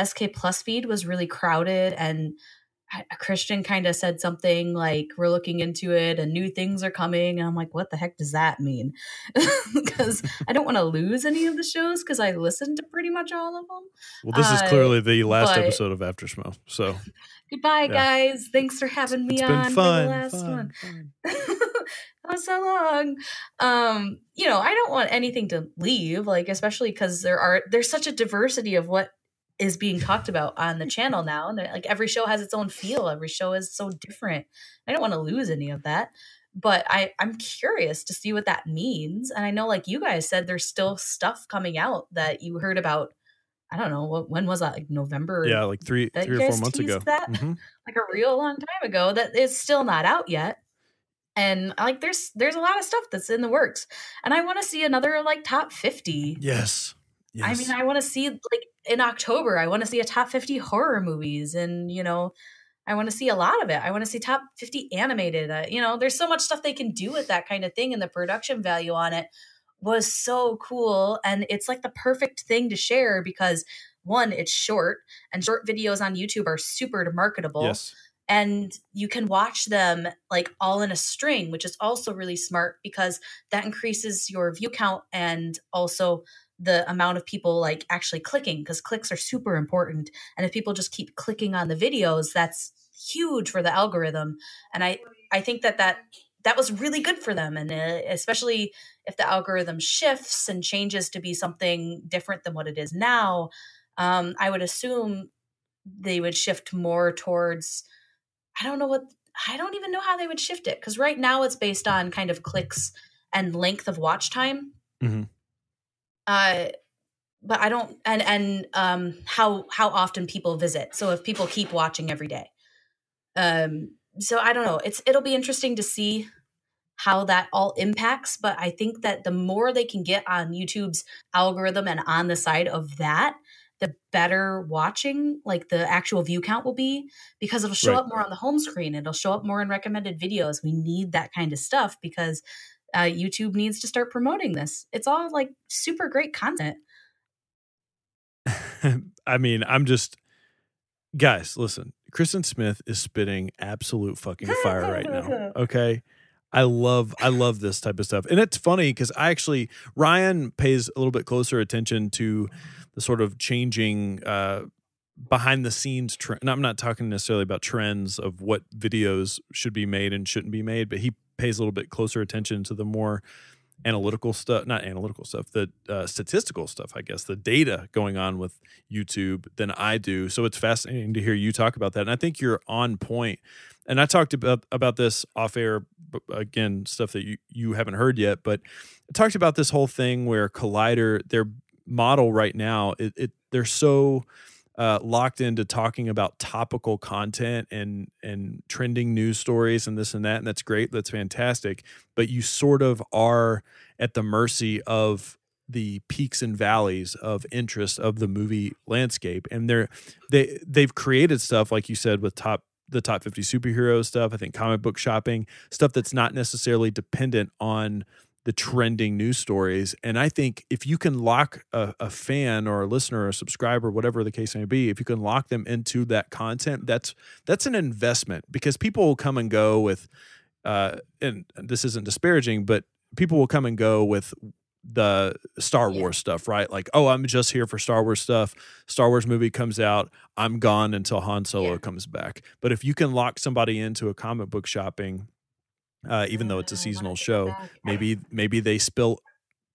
SK Plus feed was really crowded, and Christian kind of said something like, we're looking into it and new things are coming. And I'm like, what the heck does that mean? Because I don't want to lose any of the shows, because I listened to pretty much all of them. Well, this is clearly the last episode of After Schmoe. So goodbye, guys. Thanks for having me on for the last one. That was so long. I don't want anything to leave, like, especially because there's such a diversity of what is being talked about on the channel now. And like every show has its own feel. Every show is so different. I don't want to lose any of that, but I'm curious to see what that means. And I know, like you guys said, there's still stuff coming out that you heard about. I don't know when was that? Like November? Yeah, like three or 4 months ago. That like a real long time ago. That is still not out yet. And like there's a lot of stuff that's in the works. And I want to see another like top 50. Yes. I mean, I want to see, like, in October, I want to see a top 50 horror movies. And, I want to see a lot of it. I want to see top 50 animated. There's so much stuff they can do with that kind of thing. And the production value on it was so cool. And it's like the perfect thing to share because, one, it's short. And short videos on YouTube are super marketable. Yes. And you can watch them like all in a string, which is also really smart because that increases your view count and also the amount of people like actually clicking, because clicks are super important. And if people just keep clicking on the videos, that's huge for the algorithm. And I think that was really good for them. And especially if the algorithm shifts and changes to be something different than what it is now, I would assume they would shift more towards, I don't even know how they would shift it. Because right now it's based on kind of clicks and length of watch time. Mm-hmm. But I don't, and how often people visit. So if people keep watching every day. So I don't know. It'll be interesting to see how that all impacts. But I think that the more they can get on YouTube's algorithm and on the side of that, the better watching, like the actual view count will be, because it'll show up more on the home screen. It'll show up more in recommended videos. We need that kind of stuff because YouTube needs to start promoting this. It's all like super great content. I mean, guys, listen, Kristen Smith is spitting absolute fucking fire right now. Okay. I love this type of stuff. And it's funny because Ryan pays a little bit closer attention to the sort of changing behind the scenes trend. And I'm not talking necessarily about trends of what videos should be made and shouldn't be made, but he pays a little bit closer attention to the more analytical stuff, not analytical stuff, the statistical stuff, I guess, the data going on with YouTube than I do. So it's fascinating to hear you talk about that. And I think you're on point. And I talked about this off air, again, stuff that you haven't heard yet, but I talked about this whole thing where Collider, their model right now, they're so locked into talking about topical content and trending news stories and this and that. And that's great. That's fantastic. But you sort of are at the mercy of the peaks and valleys of interest of the movie landscape. And they've created stuff, like you said, with the top 50 superhero stuff. I think comic book shopping, stuff that's not necessarily dependent on the trending news stories. And I think if you can lock a fan or a listener or a subscriber, whatever the case may be, if you can lock them into that content, that's an investment, because people will come and go with, and this isn't disparaging, but people will come and go with the Star Wars stuff, right? Like, oh, I'm just here for Star Wars stuff. Star Wars movie comes out, I'm gone until Han Solo comes back. But if you can lock somebody into a comic book shopping, even though it's a seasonal show, maybe they spill.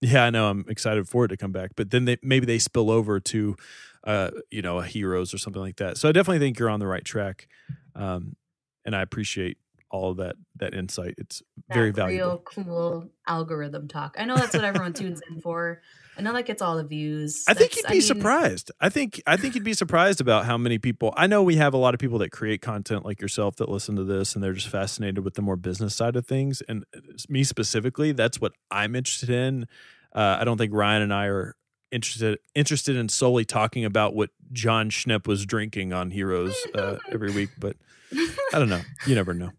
Yeah, I know. I'm excited for it to come back, but then maybe they spill over to, a Heroes or something like that. So I definitely think you're on the right track, and I appreciate all of that insight. It's very valuable. Real cool algorithm talk. I know that's what everyone tunes in for. I know that gets all the views. I think you'd be surprised. I think you'd be surprised about how many people. I know we have a lot of people that create content like yourself that listen to this and they're just fascinated with the more business side of things. And me specifically, that's what I'm interested in. I don't think Ryan and I are interested in solely talking about what John Schnepp was drinking on Heroes every week, but I don't know. You never know.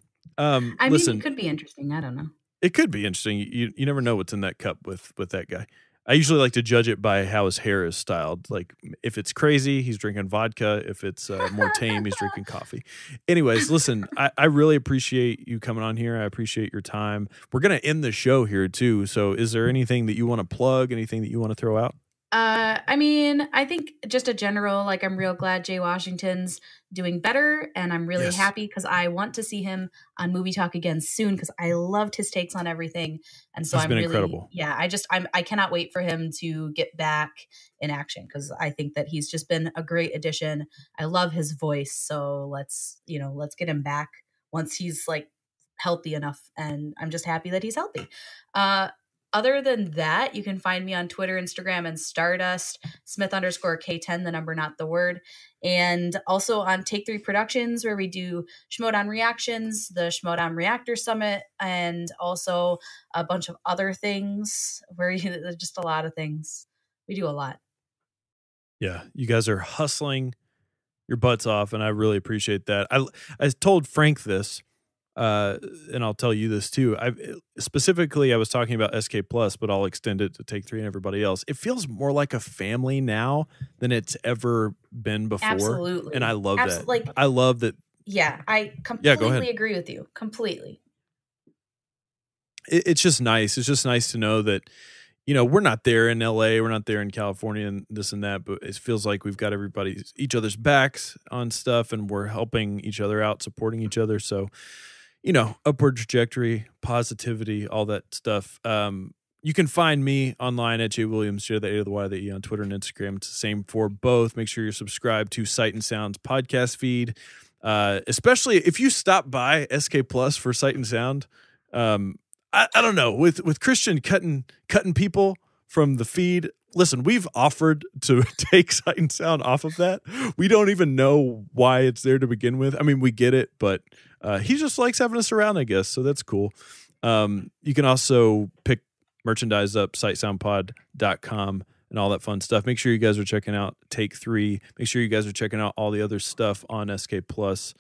Listen, it could be interesting. I don't know. It could be interesting. You never know what's in that cup with that guy. I usually like to judge it by how his hair is styled. Like if it's crazy, he's drinking vodka. If it's more tame, he's drinking coffee. Anyways, listen, I really appreciate you coming on here. I appreciate your time. We're going to end the show here too. So is there anything that you want to plug, anything that you want to throw out? I think just a general, like, I'm real glad Jay Washington's doing better, and I'm really happy because I want to see him on Movie Talk again soon because I loved his takes on everything. And so He's been incredible. Yeah, I cannot wait for him to get back in action because I think that he's just been a great addition. I love his voice. So let's get him back once he's like healthy enough. And I'm just happy that he's healthy. Other than that, you can find me on Twitter, Instagram, and Stardust, Smith_K10, the number, not the word. And also on Take 3 Productions, where we do Schmoedown reactions, the Schmoedown Reactor Summit, and also a bunch of other things just a lot of things. We do a lot. Yeah, you guys are hustling your butts off, and I really appreciate that. I told Frank this. And I'll tell you this too. I was talking about SK Plus, but I'll extend it to Take 3 and everybody else. It feels more like a family now than it's ever been before. Absolutely. And I love that. Like, I love that. Yeah, I completely agree with you. Completely. It's just nice. It's just nice to know that, we're not there in LA, we're not there in California and this and that, but it feels like we've got each other's backs on stuff and we're helping each other out, supporting each other. So, upward trajectory, positivity, all that stuff. You can find me online at Jaye Williams, J, the A to the Y, the E on Twitter and Instagram. It's the same for both. Make sure you're subscribed to Sight and Sound's podcast feed. Especially if you stop by SK Plus for Sight and Sound. I don't know, with Christian cutting people from the feed. Listen, we've offered to take Sight and Sound off of that. We don't even know why it's there to begin with. I mean, we get it, but he just likes having us around, I guess. So that's cool. You can also pick merchandise up, sightsoundpod.com and all that fun stuff. Make sure you guys are checking out Take 3. Make sure you guys are checking out all the other stuff on SK Plus.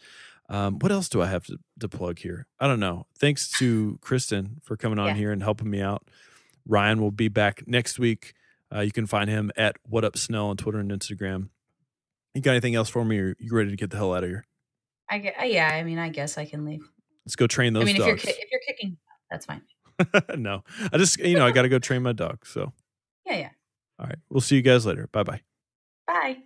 What else do I have to plug here? I don't know. Thanks to Kristen for coming on here and helping me out. Ryan will be back next week. You can find him at What Up Snell on Twitter and Instagram. You got anything else for me, or you ready to get the hell out of here? I guess I can leave. Let's go train those dogs. If you're kicking, that's fine. No, I just, I got to go train my dog. So yeah. All right. We'll see you guys later. Bye-bye. Bye.